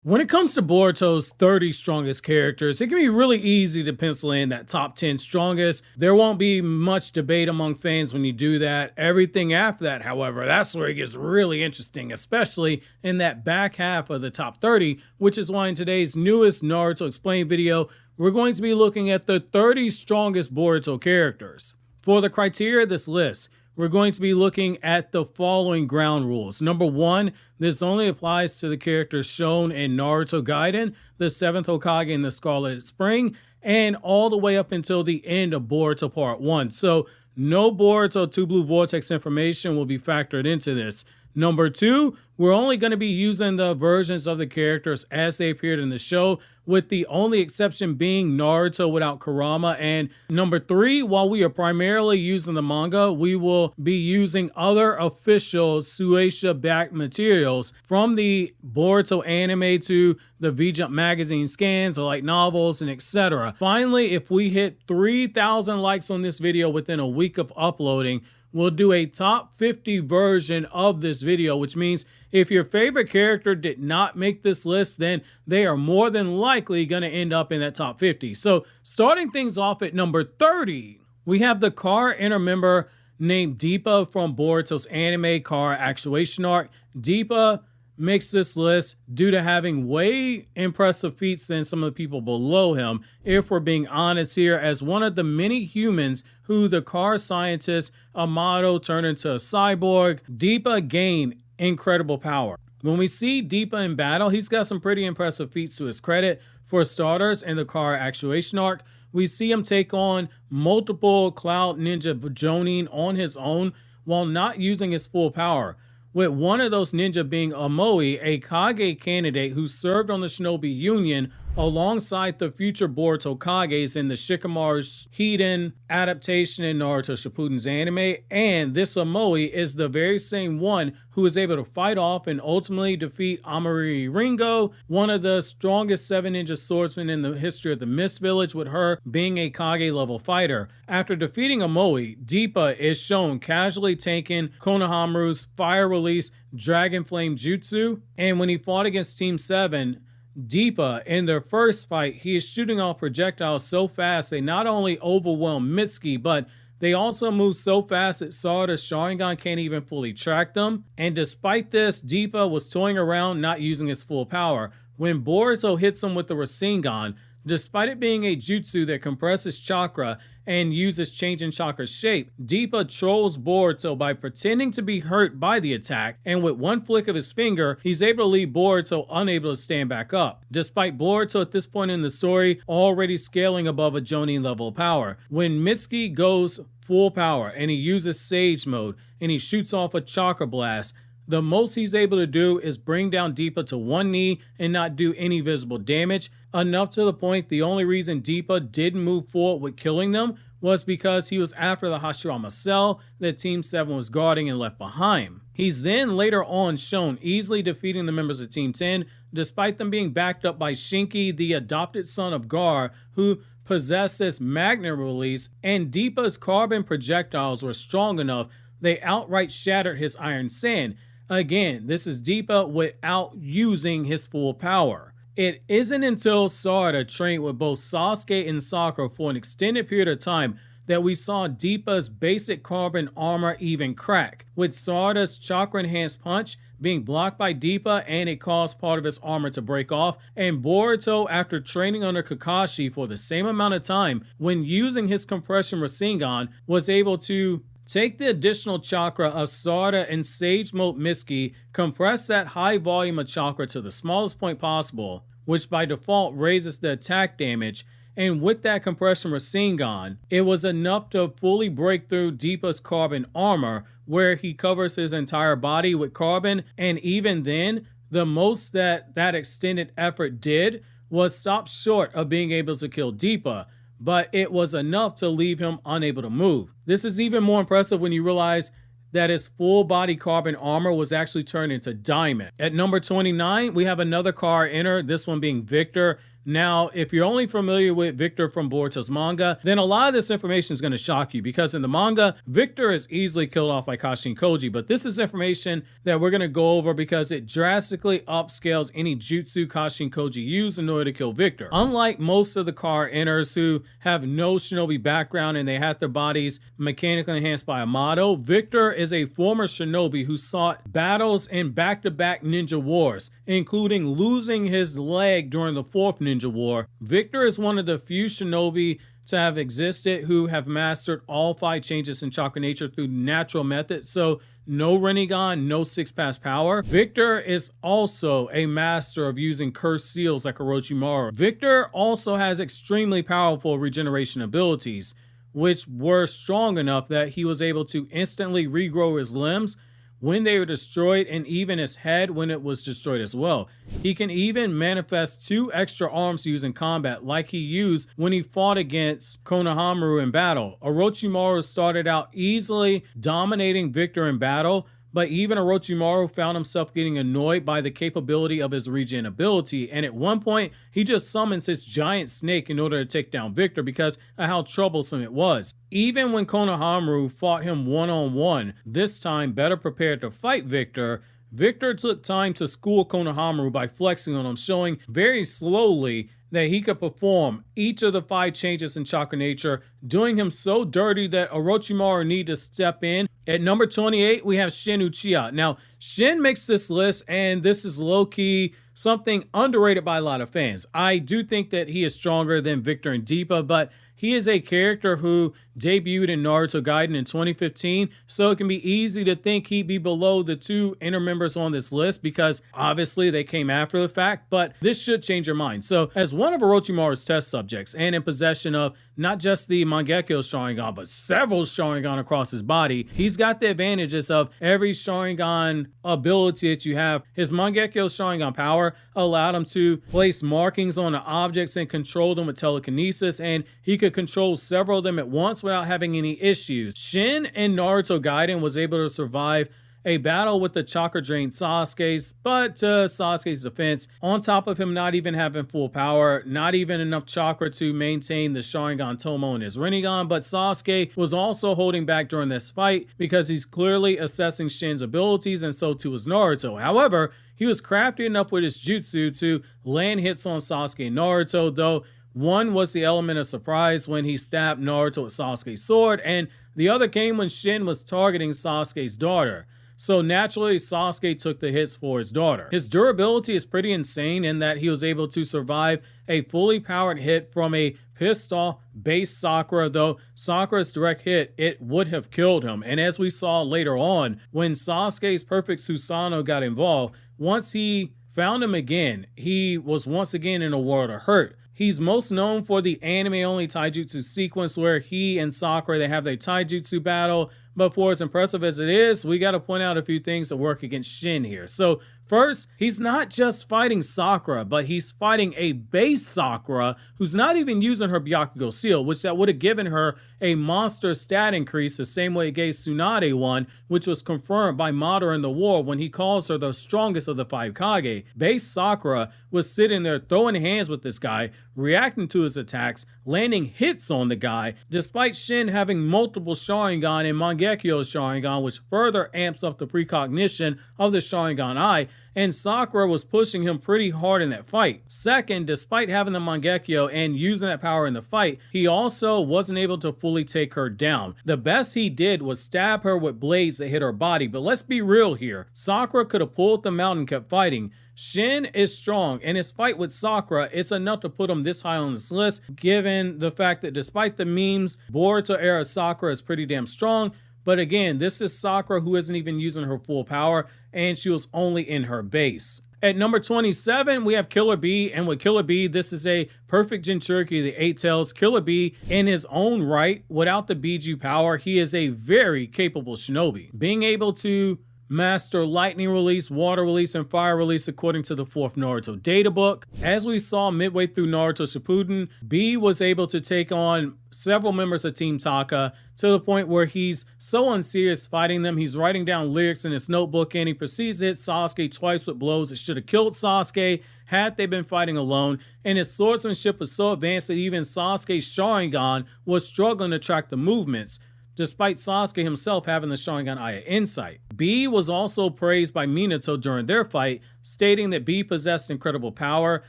When it comes to Boruto's 30 strongest characters, it can be really easy to pencil in that top 10 strongest. There won't be much debate among fans when you do that. Everything after that, however, that's where it gets really interesting, especially in that back half of the top 30, which is why in today's newest Naruto Explained video, we're going to be looking at the 30 strongest Boruto characters. For the criteria of this list, we're going to be looking at the following ground rules. Number one, this only applies to the characters shown in Naruto Gaiden, the 7th Hokage in the Scarlet Spring, and all the way up until the end of Boruto Part 1. So no Boruto 2 Blue Vortex information will be factored into this. Number two, we're only going to be using the versions of the characters as they appeared in the show, with the only exception being Naruto without Kurama. And number three, while we are primarily using the manga, we will be using other official Shueisha backed materials from the Boruto anime to the V-Jump magazine scans, like novels and etc. Finally, if we hit 3,000 likes on this video within a week of uploading, we'll do a top 50 version of this video, which means if your favorite character did not make this list, then they are more than likely going to end up in that top 50. So starting things off at number 30, we have the car inner member named Deepa from Boruto's anime car actuation arc. Deepa makes this list due to having way impressive feats than some of the people below him, if we're being honest here, as one of the many humans who the car scientist Amato turned into a cyborg. Deepa gained incredible power. When we see Deepa in battle, he's got some pretty impressive feats to his credit. For starters, in the car actuation arc, we see him take on multiple Cloud Ninja Jonin on his own while not using his full power, with one of those ninja being Amoe, a Kage candidate who served on the Shinobi Union alongside the future Boruto Kages in the Shikamaru's Hiden adaptation in Naruto Shippuden's anime. And this Amoe is the very same one who is able to fight off and ultimately defeat Amari Ringo, one of the strongest 7 ninja swordsmen in the history of the Mist Village, with her being a Kage level fighter. After defeating Amoe, Deepa is shown casually taking Konohamaru's fire release Dragon Flame Jutsu, and when he fought against Team 7, Deepa, in their first fight, he is shooting off projectiles so fast they not only overwhelm Mitsuki, but they also move so fast that Sarada's Sharingan can't even fully track them. And despite this, Deepa was toying around not using his full power. When Boruto hits him with the Rasengan, despite it being a jutsu that compresses chakra and uses changing chakra's shape, Deepa trolls Boruto by pretending to be hurt by the attack, and with one flick of his finger, he's able to leave Boruto unable to stand back up, despite Boruto at this point in the story already scaling above a Jonin level power. When Mitsuki goes full power and he uses Sage mode and he shoots off a chakra blast, the most he's able to do is bring down Deepa to one knee and not do any visible damage, enough to the point the only reason Deepa didn't move forward with killing them was because he was after the Hashirama cell that Team 7 was guarding and left behind. He's then later on shown easily defeating the members of Team 10, despite them being backed up by Shinki, the adopted son of Gar, who possessed this magnet release, and Deepa's carbon projectiles were strong enough they outright shattered his iron sand. Again, this is Deepa without using his full power. It isn't until Sarada trained with both Sasuke and Sakura for an extended period of time that we saw Deepa's basic carbon armor even crack, with Sarada's chakra enhanced punch being blocked by Deepa and it caused part of his armor to break off. And Boruto, after training under Kakashi for the same amount of time, when using his compression Rasengan, was able to take the additional chakra of Sarada and Sage Mode Mitsuki, compress that high volume of chakra to the smallest point possible, which by default raises the attack damage, and with that compression Rasengan, it was enough to fully break through Deepa's carbon armor, where he covers his entire body with carbon, and even then, the most that extended effort did was stop short of being able to kill Deepa, but it was enough to leave him unable to move. This is even more impressive when you realize that his full body carbon armor was actually turned into diamond. At number 29, we have another car inner, this one being Victor, Now, if you're only familiar with Victor from Boruto's manga, then a lot of this information is going to shock you, because in the manga, Victor is easily killed off by Kashin Koji, but this is information that we're going to go over because it drastically upscales any jutsu Kashin Koji used in order to kill Victor. Unlike most of the car inners who have no shinobi background and they had their bodies mechanically enhanced by a motto, Victor is a former shinobi who sought battles in back-to-back ninja wars, including losing his leg during the 4th Ninja War. Victor is one of the few shinobi to have existed who have mastered all 5 changes in chakra nature through natural methods, so no Rinnegan, no 6-pass power. Victor is also a master of using cursed seals like Orochimaru. Victor also has extremely powerful regeneration abilities, which were strong enough that he was able to instantly regrow his limbs when they were destroyed, and even his head when it was destroyed as well. He can even manifest 2 extra arms to use in combat, like he used when he fought against Konohamaru in battle. Orochimaru started out easily dominating Victor in battle, but even Orochimaru found himself getting annoyed by the capability of his regen ability, and at one point, he just summons his giant snake in order to take down Victor because of how troublesome it was. Even when Konohamaru fought him one-on-one, this time better prepared to fight Victor, Victor took time to school Konohamaru by flexing on him, showing very slowly that he could perform each of the 5 changes in chakra nature, doing him so dirty that Orochimaru needed to step in. At number 28, we have Shin Uchiha. Now, Shin makes this list, and this is low-key something underrated by a lot of fans. I do think that he is stronger than Victor and Deepa, but he is a character who debuted in Naruto Gaiden in 2015, so it can be easy to think he'd be below the 2 inner members on this list because obviously they came after the fact, but this should change your mind. So as one of Orochimaru's test subjects and in possession of not just the Mangekyo Sharingan, but several Sharingan across his body, he's got the advantages of every Sharingan ability that you have. His Mangekyo Sharingan power allowed him to place markings on the objects and control them with telekinesis, and he could control several of them at once without having any issues. Shin in Naruto Gaiden was able to survive a battle with the chakra drained Sasuke, but Sasuke's defense, on top of him not even having full power, not even enough chakra to maintain the Sharingan Tomo in his Rinnegan, but Sasuke was also holding back during this fight because he's clearly assessing Shin's abilities, and so too was Naruto. However, he was crafty enough with his jutsu to land hits on Sasuke and Naruto, though one was the element of surprise when he stabbed Naruto with Sasuke's sword, and the other came when Shin was targeting Sasuke's daughter. So naturally, Sasuke took the hits for his daughter. His durability is pretty insane in that he was able to survive a fully powered hit from a pissed off base Sakura, though Sakura's direct hit, it would have killed him. And as we saw later on, when Sasuke's perfect Susanoo got involved, once he found him again, he was once again in a world of hurt. He's most known for the anime-only taijutsu sequence where he and Sakura, they have their taijutsu battle. But for as impressive as it is, we got to point out a few things that work against Shin here. So first, he's not just fighting Sakura, but he's fighting a base Sakura who's not even using her Byakugo seal, which that would have given her a monster stat increase the same way it gave Tsunade one, which was confirmed by Madara in the war when he calls her the strongest of the 5 Kage. Base Sakura was sitting there throwing hands with this guy, reacting to his attacks, landing hits on the guy, despite Shin having multiple Sharingan and Mangekyo Sharingan, which further amps up the precognition of the Sharingan Eye, and Sakura was pushing him pretty hard in that fight. Second, despite having the Mangekyo and using that power in the fight, he also wasn't able to fully take her down. The best he did was stab her with blades that hit her body, but let's be real here. Sakura could have pulled them out and kept fighting. Shin is strong, and his fight with Sakura, it's enough to put him this high on this list, given the fact that despite the memes, Boruto era Sakura is pretty damn strong. But again, this is Sakura who isn't even using her full power, and she was only in her base. At number 27, we have Killer Bee, and with Killer Bee, this is a perfect Jinchuriki of the 8 Tails. Killer Bee, in his own right, without the Biju power, he is a very capable shinobi. Being able to master lightning release, water release, and fire release according to the 4th Naruto data book. As we saw midway through Naruto Shippuden, Bee was able to take on several members of Team Taka to the point where he's so unserious fighting them, he's writing down lyrics in his notebook and he proceeds to hit Sasuke twice with blows that should have killed Sasuke. had they been fighting alone, and his swordsmanship was so advanced that even Sasuke's Sharingan was struggling to track the movements, despite Sasuke himself having the Sharingan Eye of Insight. B was also praised by Minato during their fight, stating that B possessed incredible power,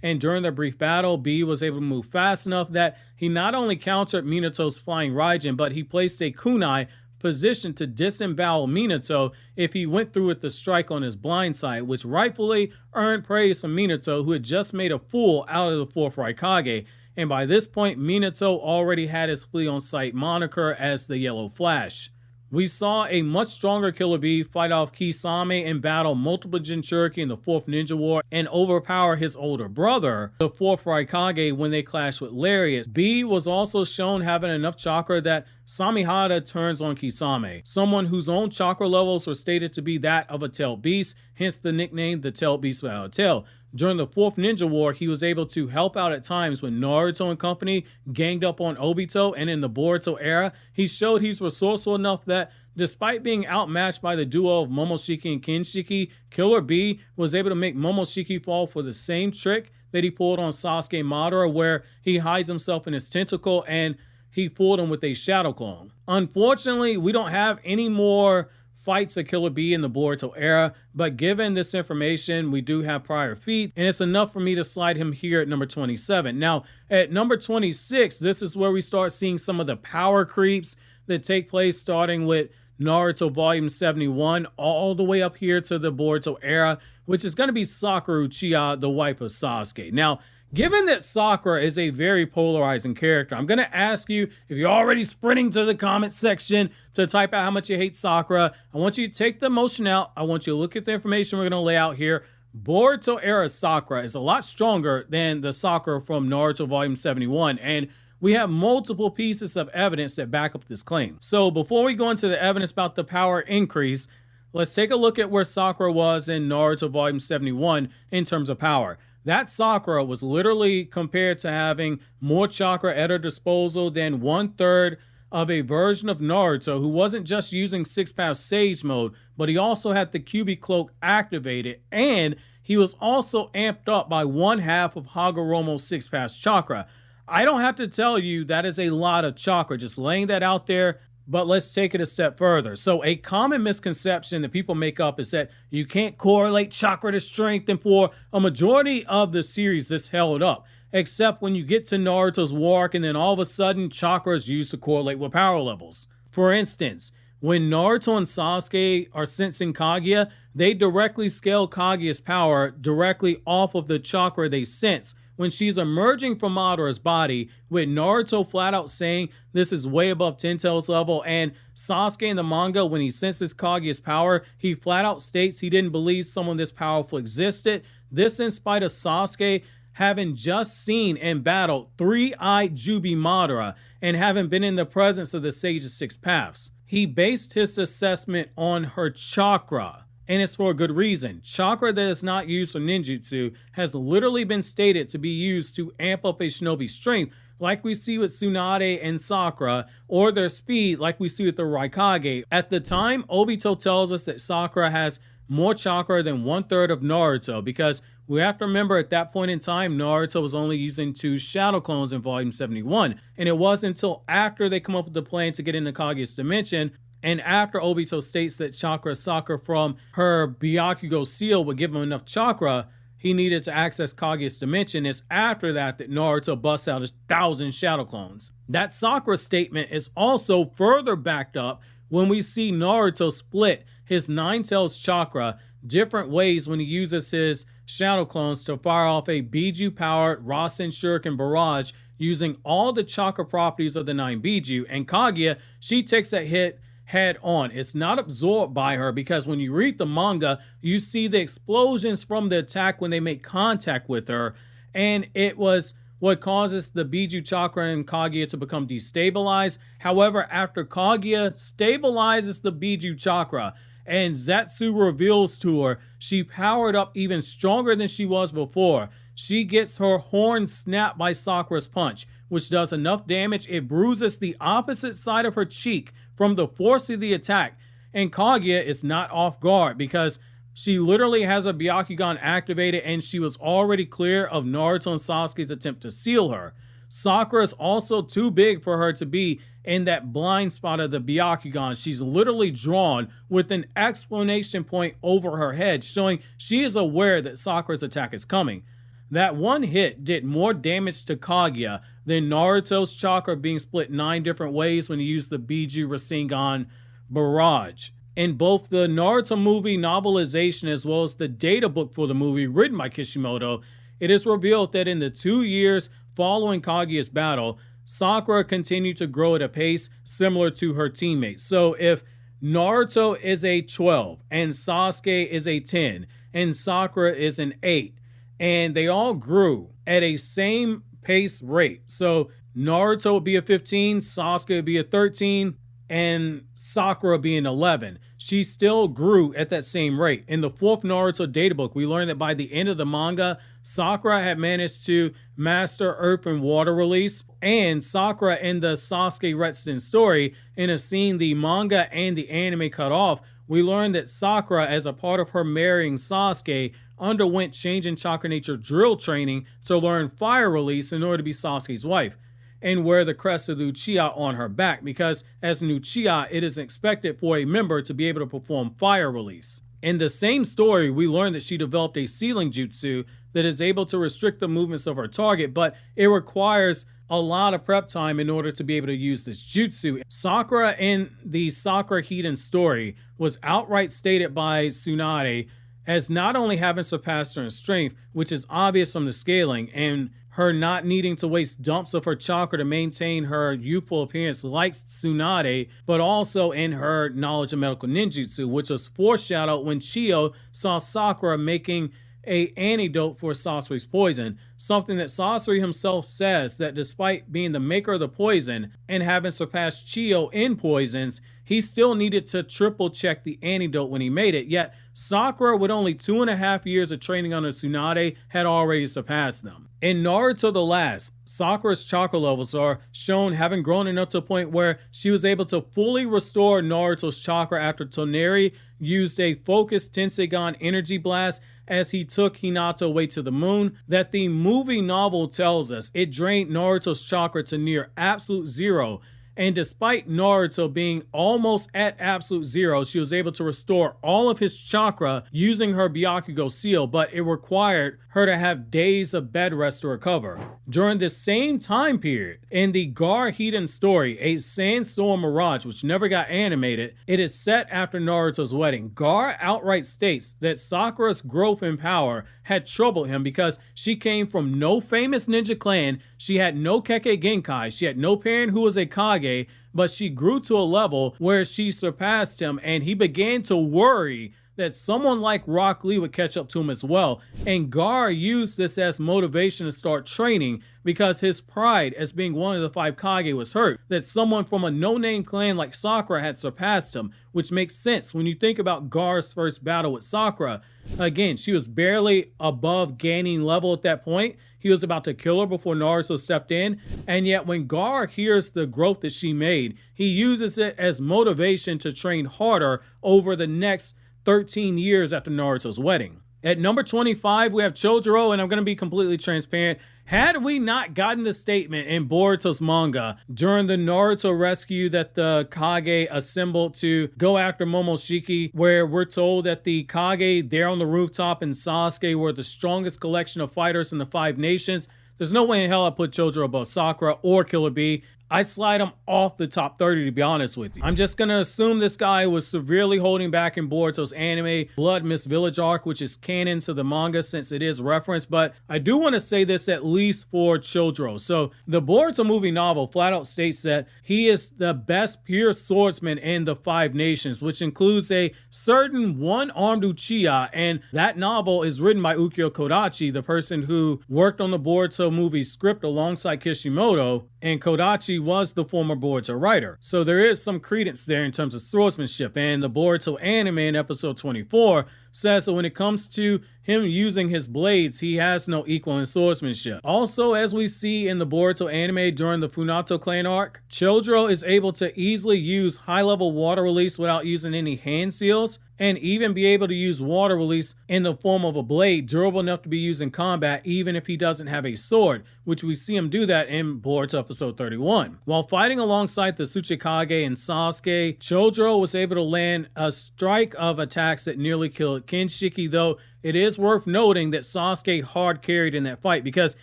and during their brief battle, B was able to move fast enough that he not only countered Minato's flying Raijin, but he placed a kunai positioned to disembowel Minato if he went through with the strike on his blind side, which rightfully earned praise from Minato, who had just made a fool out of the 4th Raikage. And by this point, Minato already had his flea on sight moniker as the Yellow Flash. We saw a much stronger Killer Bee fight off Kisame and battle multiple Jinchuriki in the 4th Ninja War and overpower his older brother, the 4th Raikage, when they clashed with Lariat. B was also shown having enough chakra that Samihada turns on Kisame, someone whose own chakra levels were stated to be that of a tailed beast, hence the nickname the tailed beast without a tail. During the 4th Ninja War, he was able to help out at times when Naruto and company ganged up on Obito, and in the Boruto era, he showed he's resourceful enough that despite being outmatched by the duo of Momoshiki and Kinshiki, Killer Bee was able to make Momoshiki fall for the same trick that he pulled on Sasuke Madara, where he hides himself in his tentacle and he fooled him with a shadow clone. Unfortunately, we don't have any more fights of Killer Bee in the Boruto era, but given this information, we do have prior feats, and it's enough for me to slide him here at number 27. Now, at number 26, this is where we start seeing some of the power creeps that take place, starting with Naruto Volume 71, all the way up here to the Boruto era, which is going to be Sakura Uchiha, the wife of Sasuke. Now, given that Sakura is a very polarizing character, I'm going to ask you, if you're already sprinting to the comment section to type out how much you hate Sakura, I want you to take the emotion out. I want you to look at the information we're going to lay out here. Boruto era Sakura is a lot stronger than the Sakura from Naruto Volume 71, and we have multiple pieces of evidence that back up this claim. So before we go into the evidence about the power increase, let's take a look at where Sakura was in Naruto Volume 71 in terms of power. That Sakura was literally compared to having more chakra at her disposal than 1/3 of a version of Naruto who wasn't just using 6-path Sage mode, but he also had the Kyuubi cloak activated, and he was also amped up by 1/2 of Hagoromo's 6-path chakra. I don't have to tell you that is a lot of chakra, just laying that out there. But let's take it a step further. So a common misconception that people make up is that you can't correlate chakra to strength, and for a majority of the series this held up, except when you get to Naruto's war arc and then all of a sudden chakra is used to correlate with power levels. For instance, when Naruto and Sasuke are sensing Kaguya, they directly scale Kaguya's power directly off of the chakra they sense when she's emerging from Madara's body, with Naruto flat out saying this is way above Tentail's level, and Sasuke in the manga, when he senses Kaguya's power, he flat out states he didn't believe someone this powerful existed. This in spite of Sasuke having just seen and battled three-eyed Jubi Madara and having been in the presence of the Sage of Six Paths. He based his assessment on her chakra. And it's for a good reason. Chakra that is not used for ninjutsu has literally been stated to be used to amp up a shinobi's strength, like we see with Tsunade and Sakura, or their speed like we see with the Raikage. At the time, Obito tells us that Sakura has more chakra than 1/3 of Naruto, because we have to remember at that point in time, Naruto was only using 2 shadow clones in Volume 71, and it wasn't until after they come up with the plan to get into Kaguya's dimension, and after Obito states that Chakra Sakura from her Byakugo seal would give him enough chakra he needed to access Kaguya's dimension, it's after that that Naruto busts out his 1,000 shadow clones. That Sakura statement is also further backed up when we see Naruto split his 9 tails chakra different ways when he uses his shadow clones to fire off a Biju powered Rasen Shuriken barrage using all the chakra properties of the 9 Biju, and Kaguya, she takes that hit head on. It's not absorbed by her, because when you read the manga, you see the explosions from the attack when they make contact with her, and it was what causes the Biju chakra in Kaguya to become destabilized. However, after Kaguya stabilizes the Biju chakra and Zetsu reveals to her she powered up even stronger than she was before, she gets her horn snapped by Sakura's punch, which does enough damage it bruises the opposite side of her cheek from the force of the attack. And Kaguya is not off guard, because She literally has a Byakugan activated, and she was already clear of Naruto and Sasuke's attempt to seal her. Sakura is also too big for her to be in that blind spot of the Byakugan. She's literally drawn with an exclamation point over her head, showing she is aware that Sakura's attack is coming. That one hit did more damage to Kaguya than Naruto's chakra being split 9 different ways when he used the Biju Rasengan barrage. In both the Naruto movie novelization as well as the data book for the movie written by Kishimoto, it is revealed that in the 2 years following Kaguya's battle, Sakura continued to grow at a pace similar to her teammates. So if Naruto is a 12 and Sasuke is a 10 and Sakura is an 8, and they all grew at a same pace rate. So Naruto would be a 15, Sasuke would be a 13, and Sakura being 11. She still grew at that same rate. In the 4th Naruto databook, we learned that by the end of the manga, Sakura had managed to master earth and water release, and Sakura in the Sasuke Retsuden story, in a scene the manga and the anime cut off, we learned that Sakura, as a part of her marrying Sasuke, underwent change in chakra nature drill training to learn fire release in order to be Sasuke's wife, and wear the crest of the Uchiha on her back, because as an Uchiha, it is expected for a member to be able to perform fire release. In the same story, we learned that she developed a sealing jutsu that is able to restrict the movements of her target, but it requires a lot of prep time in order to be able to use this jutsu. Sakura in the Sakura Hiden story was outright stated by Tsunade as not only having surpassed her in strength, which is obvious from the scaling, and her not needing to waste dumps of her chakra to maintain her youthful appearance like Tsunade, but also in her knowledge of medical ninjutsu, which was foreshadowed when Chiyo saw Sakura making an antidote for Sasuke's poison, something that Sasori himself says that despite being the maker of the poison and having surpassed Chiyo in poisons, he still needed to triple check the antidote when he made it, yet Sakura, with only 2.5 years of training under Tsunade, had already surpassed them. In Naruto the Last, Sakura's chakra levels are shown having grown enough to a point where she was able to fully restore Naruto's chakra after Toneri used a focused Tensegan energy blast as he took Hinata away to the moon, that the movie novel tells us it drained Naruto's chakra to near absolute zero. And despite Naruto being almost at absolute zero, she was able to restore all of his chakra using her Byakugo seal, but it required her to have days of bed rest to recover. During the same time period, in the Gaara Hiden story, a sandstorm mirage which never got animated, it is set after Naruto's wedding. Gaara outright states that Sakura's growth in power had troubled him because she came from no famous ninja clan, she had no Kekkei Genkai, she had no parent who was a Kage, but she grew to a level where she surpassed him, and he began to worry that someone like Rock Lee would catch up to him as well. And Gaara used this as motivation to start training because his pride as being one of the 5 Kage was hurt, that someone from a no-name clan like Sakura had surpassed him, which makes sense when you think about Gaara's first battle with Sakura. Again, she was barely above gaining level at that point. He was about to kill her before Naruto stepped in, and yet when Gaara hears the growth that she made, he uses it as motivation to train harder over the next 13 years after Naruto's wedding. At number 25, we have Chojuro, and I'm going to be completely transparent. Had we not gotten the statement in Boruto's manga during the Naruto rescue that the Kage assembled to go after Momoshiki, where we're told that the Kage there on the rooftop and Sasuke were the strongest collection of fighters in the 5 nations, there's no way in hell I put Chojuro above Sakura or Killer Bee. I'd slide him off the top 30, to be honest with you. I'm just gonna assume this guy was severely holding back in Boruto's anime Blood Mist Village arc, which is canon to the manga since it is referenced, but I do want to say this at least for Chojuro. So the Boruto movie novel flat out states that he is the best pure swordsman in the 5 nations, which includes a certain one-armed Uchiha, and that novel is written by Ukyo Kodachi, the person who worked on the Boruto movie script alongside Kishimoto, and Kodachi was the former Boruto writer. So there is some credence there in terms of swordsmanship. And the Boruto anime in episode 24 says that when it comes to him using his blades, he has no equal in swordsmanship. Also, as we see in the Boruto anime during the Funato clan arc, Chojuro is able to easily use high-level water release without using any hand seals, and even be able to use water release in the form of a blade durable enough to be used in combat even if he doesn't have a sword, which we see him do that in Boruto episode 31. While fighting alongside the Tsuchikage and Sasuke, Chojuro was able to land a strike of attacks that nearly killed Kinshiki, though it is worth noting that Sasuke hard carried in that fight because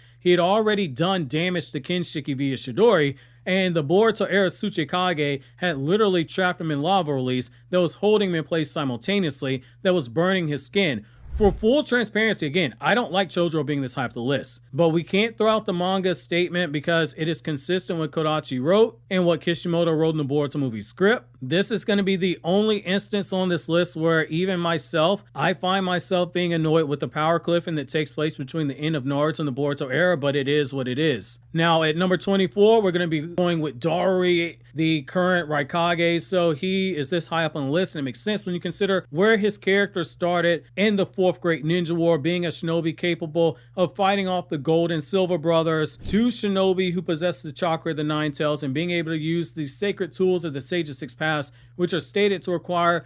he had already done damage to Kinshiki via Chidori, and the Boruto era Tsuchikage had literally trapped him in lava release that was holding him in place simultaneously, that was burning his skin. For full transparency, again, I don't like Chojuro being this high up the list, but we can't throw out the manga statement because it is consistent with what Kodachi wrote and what Kishimoto wrote in the Boruto movie script. This is going to be the only instance on this list where even myself, I find myself being annoyed with the power cliffing that takes place between the end of Naruto and the Boruto era, but it is what it is. Now, at number 24, we're going to be going with Darui, the current Raikage. So he is this high up on the list, and it makes sense when you consider where his character started in the Fourth Great Ninja War, being a shinobi capable of fighting off the Gold and Silver brothers, two shinobi who possess the chakra of the Nine Tails, and being able to use the sacred tools of the Sage of Six Paths, which are stated to require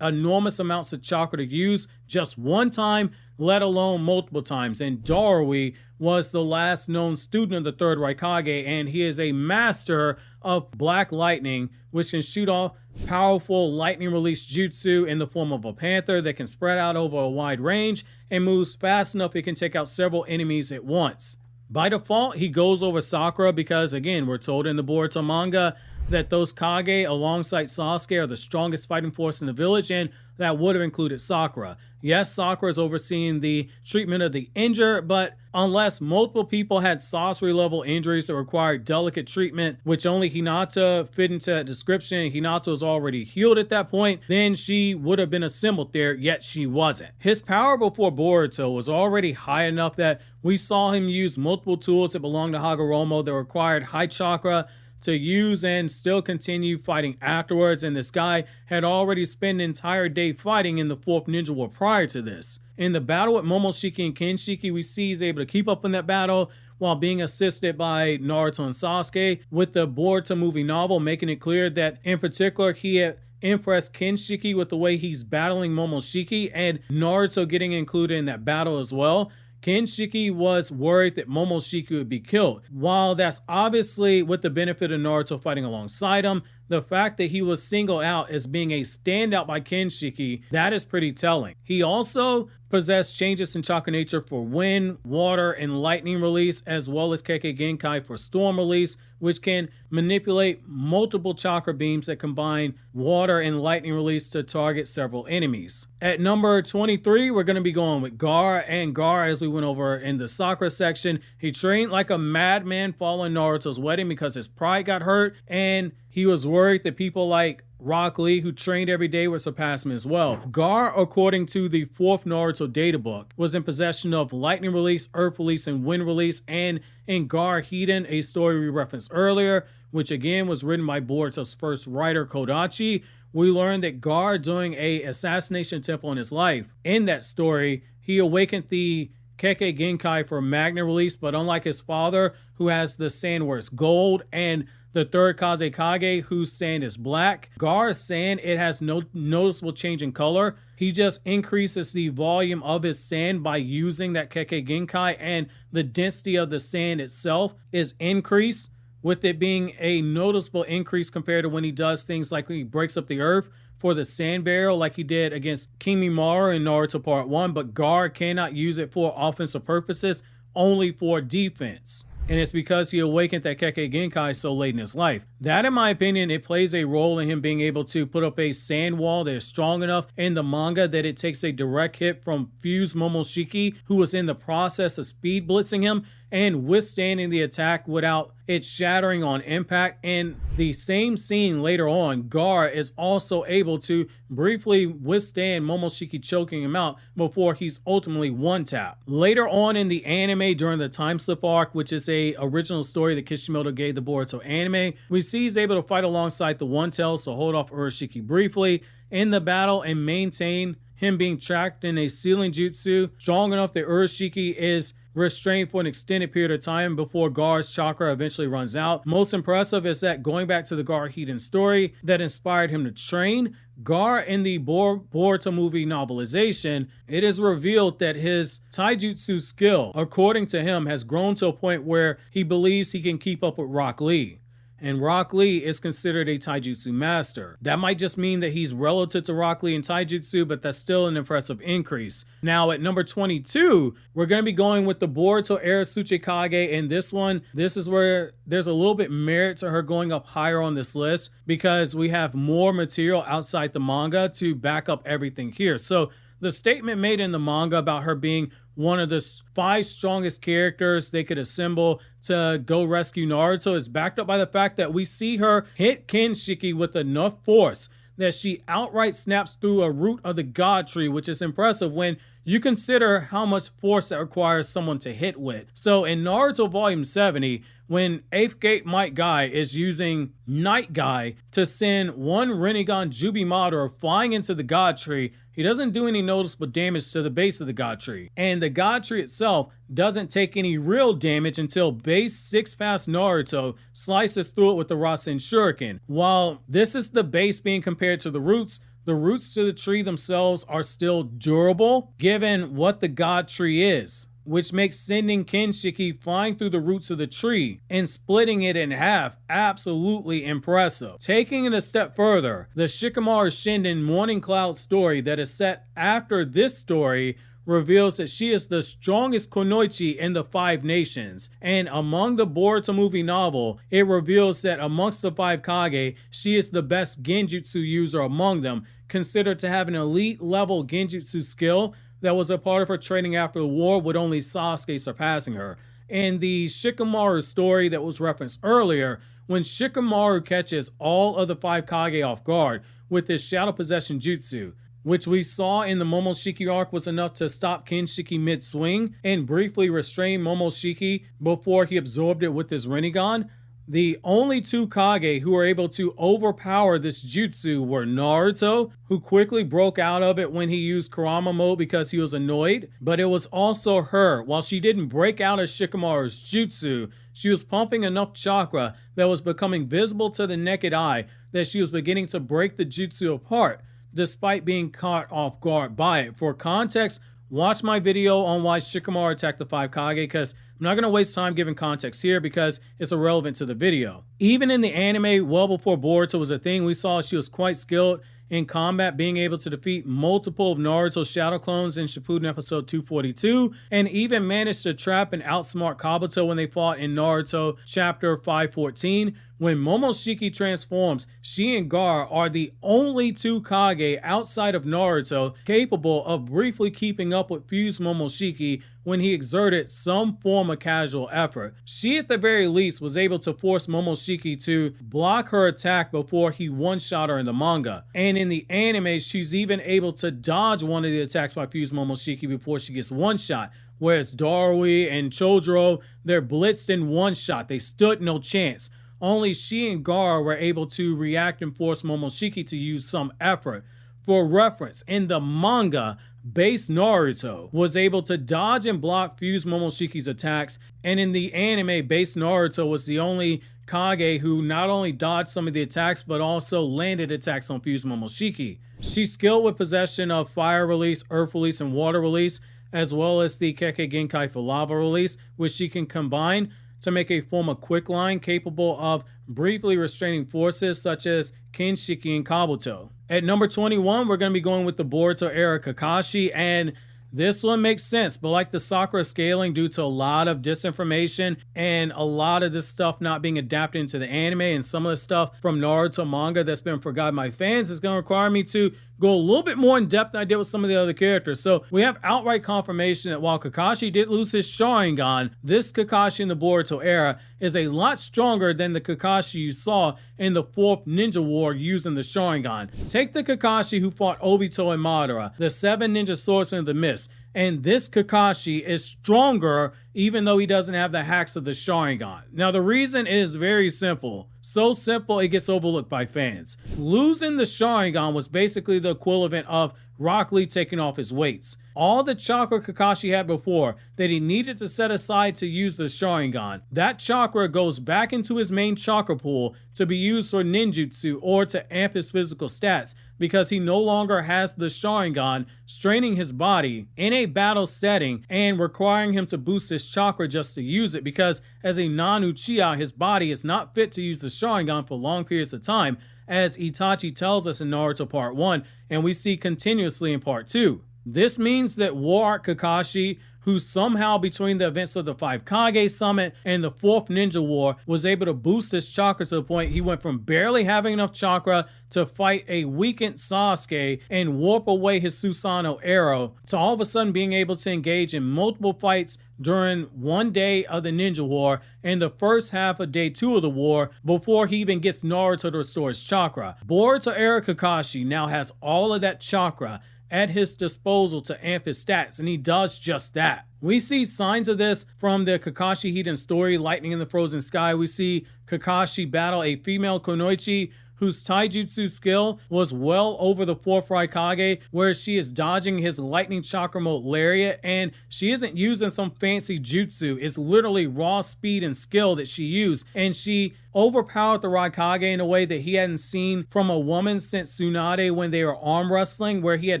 enormous amounts of chakra to use just one time, let alone multiple times. And Darui was the last known student of the third Raikage, and he is a master of Black Lightning, which can shoot off powerful lightning release jutsu in the form of a panther that can spread out over a wide range and moves fast enough it can take out several enemies at once. By default, he goes over Sakura because, again, we're told in the Boruto manga that those Kage alongside Sasuke are the strongest fighting force in the village, and that would have included Sakura. Yes, Sakura is overseeing the treatment of the injured, but unless multiple people had sorcery level injuries that required delicate treatment, which only Hinata fit into that description, Hinata was already healed at that point, then she would have been assembled there, yet she wasn't. His power before Boruto was already high enough that we saw him use multiple tools that belonged to Hagoromo that required high chakra to use and still continue fighting afterwards, and this guy had already spent an entire day fighting in the Fourth Ninja War prior to this. In the battle with Momoshiki and Kinshiki, we see he's able to keep up in that battle while being assisted by Naruto and Sasuke, with the Boruto movie novel making it clear that in particular he had impressed Kinshiki with the way he's battling Momoshiki, and Naruto getting included in that battle as well. Kinshiki was worried that Momoshiki would be killed. While that's obviously with the benefit of Naruto fighting alongside him, the fact that he was singled out as being a standout by Kinshiki, that is pretty telling. He also possessed changes in chakra nature for wind, water, and lightning release, as well as Kekkei Genkai for storm release, which can manipulate multiple chakra beams that combine water and lightning release to target several enemies. At number 23, we're going to be going with Gaara, and Gaara, as we went over in the Sakura section, he trained like a madman following Naruto's wedding because his pride got hurt, and he was worried that people like Rock Lee, who trained every day, would surpass him as well. Gaara, according to the fourth Naruto data book, was in possession of lightning release, earth release, and wind release, and in Gaara Hiden, a story we referenced earlier, which again was written by Boruto's first writer, Kodachi, we learned that Gaara, during a assassination attempt on his life, in that story, he awakened the Kekkei Genkai for magna release, but unlike his father, who has the sand where it's gold, and the third Kazekage, whose sand is black, Gaara's sand, it has no noticeable change in color. He just increases the volume of his sand by using that Kekkei Genkai, and the density of the sand itself is increased, with it being a noticeable increase compared to when he does things like when he breaks up the earth for the sand barrel like he did against Kimimaro in Naruto Part 1, but Gaara cannot use it for offensive purposes, only for defense. And it's because he awakened that Kekkei Genkai so late in his life. That, in my opinion, it plays a role in him being able to put up a sand wall that is strong enough in the manga that it takes a direct hit from Fused Momoshiki, who was in the process of speed blitzing him, and withstanding the attack without it shattering on impact. In the same scene later on, Gaara is also able to briefly withstand Momoshiki choking him out before he's ultimately one-tapped. Later on in the anime, during the time slip arc, which is a original story that Kishimoto gave the Boruto anime, we see he's able to fight alongside the One Tails to hold off Urashiki briefly in the battle and maintain him being trapped in a sealing jutsu, strong enough that Urashiki is restrained for an extended period of time before Gaara's chakra eventually runs out. Most impressive is that going back to the Gaara Hiden story that inspired him to train, Gaara in the Boruto movie novelization, it is revealed that his taijutsu skill, according to him, has grown to a point where he believes he can keep up with Rock Lee. And Rock Lee is considered a taijutsu master. That might just mean that he's relative to Rock Lee in taijutsu, but that's still an impressive increase. Now at number 22, we're going to be going with the Boruto era Tsuchikage, and this is where there's a little bit merit to her going up higher on this list because we have more material outside the manga to back up everything here. So the statement made in the manga about her being one of the 5 strongest characters they could assemble to go rescue Naruto is backed up by the fact that we see her hit Kinshiki with enough force that she outright snaps through a root of the god tree, which is impressive when you consider how much force that requires someone to hit with. So in Naruto Volume 70, when 8th Gate Might Guy is using Night Guy to send one Rinnegan Jubi Madara flying into the god tree, he doesn't do any noticeable damage to the base of the god tree. And the god tree itself doesn't take any real damage until base 6 past Naruto slices through it with the Rasen Shuriken. While this is the base being compared to the roots to the tree themselves are still durable given what the god tree is, which makes sending Kinshiki flying through the roots of the tree and splitting it in half absolutely impressive. Taking it a step further, the Shikamaru Shinden Morning Cloud story that is set after this story reveals that she is the strongest kunoichi in the 5 nations. And among the Boruto movie novel, it reveals that amongst the 5 Kage, she is the best genjutsu user among them, considered to have an elite level genjutsu skill that was a part of her training after the war, with only Sasuke surpassing her. In the Shikamaru story that was referenced earlier, when Shikamaru catches all of the 5 Kage off guard with his shadow possession jutsu, which we saw in the Momoshiki arc was enough to stop Kinshiki mid-swing and briefly restrain Momoshiki before he absorbed it with his Rinnegan. The only 2 Kage who were able to overpower this jutsu were Naruto, who quickly broke out of it when he used Kurama mode because he was annoyed, but it was also her. While she didn't break out of Shikamaru's jutsu, she was pumping enough chakra that was becoming visible to the naked eye that she was beginning to break the jutsu apart, despite being caught off guard by it. For context, watch my video on why Shikamaru attacked the 5 Kage, because I'm not going to waste time giving context here because it's irrelevant to the video. Even in the anime, well before Boruto was a thing, we saw she was quite skilled in combat, being able to defeat multiple of Naruto's shadow clones in Shippuden episode 242, and even managed to trap and outsmart Kabuto when they fought in Naruto chapter 514. When Momoshiki transforms, she and Gaara are the only 2 Kage outside of Naruto capable of briefly keeping up with fused Momoshiki when he exerted some form of casual effort. She at the very least was able to force Momoshiki to block her attack before he one-shot her in the manga. And in the anime, she's even able to dodge one of the attacks by fused Momoshiki before she gets one-shot. Whereas Darui and Chojuro, they're blitzed in one shot. They stood no chance. Only she and Gaara were able to react and force Momoshiki to use some effort. For reference, in the manga, base Naruto was able to dodge and block fused Momoshiki's attacks, and in the anime, base Naruto was the only Kage who not only dodged some of the attacks, but also landed attacks on fused Momoshiki. She's skilled with possession of fire release, earth release, and water release, as well as the Kekkei Genkai for lava release, which she can combine to make a form of quicklime capable of briefly restraining forces such as Kinshiki and Kabuto. At number 21, we're going to be going with the Boruto era Kakashi, and this one makes sense, but like the Sakura scaling, due to a lot of disinformation and a lot of this stuff not being adapted into the anime and some of the stuff from Naruto manga that's been forgotten by fans, is going to require me to go a little bit more in depth than I did with some of the other characters. So we have outright confirmation that while Kakashi did lose his Sharingan, this Kakashi in the Boruto era is a lot stronger than the Kakashi you saw in the 4th Ninja War using the Sharingan. Take the Kakashi who fought Obito and Madara, the 7 Ninja Swordsmen of the Mist, and this Kakashi is stronger even though he doesn't have the hacks of the Sharingan. Now the reason is very simple. So simple it gets overlooked by fans. Losing the Sharingan was basically the equivalent of Rock Lee taking off his weights. All the chakra Kakashi had before that he needed to set aside to use the Sharingan, that chakra goes back into his main chakra pool to be used for ninjutsu or to amp his physical stats, because he no longer has the Sharingan straining his body in a battle setting and requiring him to boost his chakra just to use it, because as a non-Uchiha, his body is not fit to use the Sharingan for long periods of time, as Itachi tells us in Naruto Part 1, and we see continuously in Part 2. This means that War Art Kakashi, who somehow between the events of the 5 Kage Summit and the 4th Ninja War was able to boost his chakra to the point he went from barely having enough chakra to fight a weakened Sasuke and warp away his Susanoo arrow, to all of a sudden being able to engage in multiple fights during one day of the Ninja War and the first half of day 2 of the war before he even gets Naruto to restore his chakra. Boruto era Kakashi now has all of that chakra at his disposal to amp his stats, and he does just that. We see signs of this from the Kakashi Hiden story, Lightning in the Frozen Sky. We see Kakashi battle a female Kunoichi whose taijutsu skill was well over the 4th Raikage, where she is dodging his lightning chakra mode lariat, and she isn't using some fancy jutsu. It's literally raw speed and skill that she used, and she overpowered the Raikage in a way that he hadn't seen from a woman since Tsunade when they were arm wrestling, where he had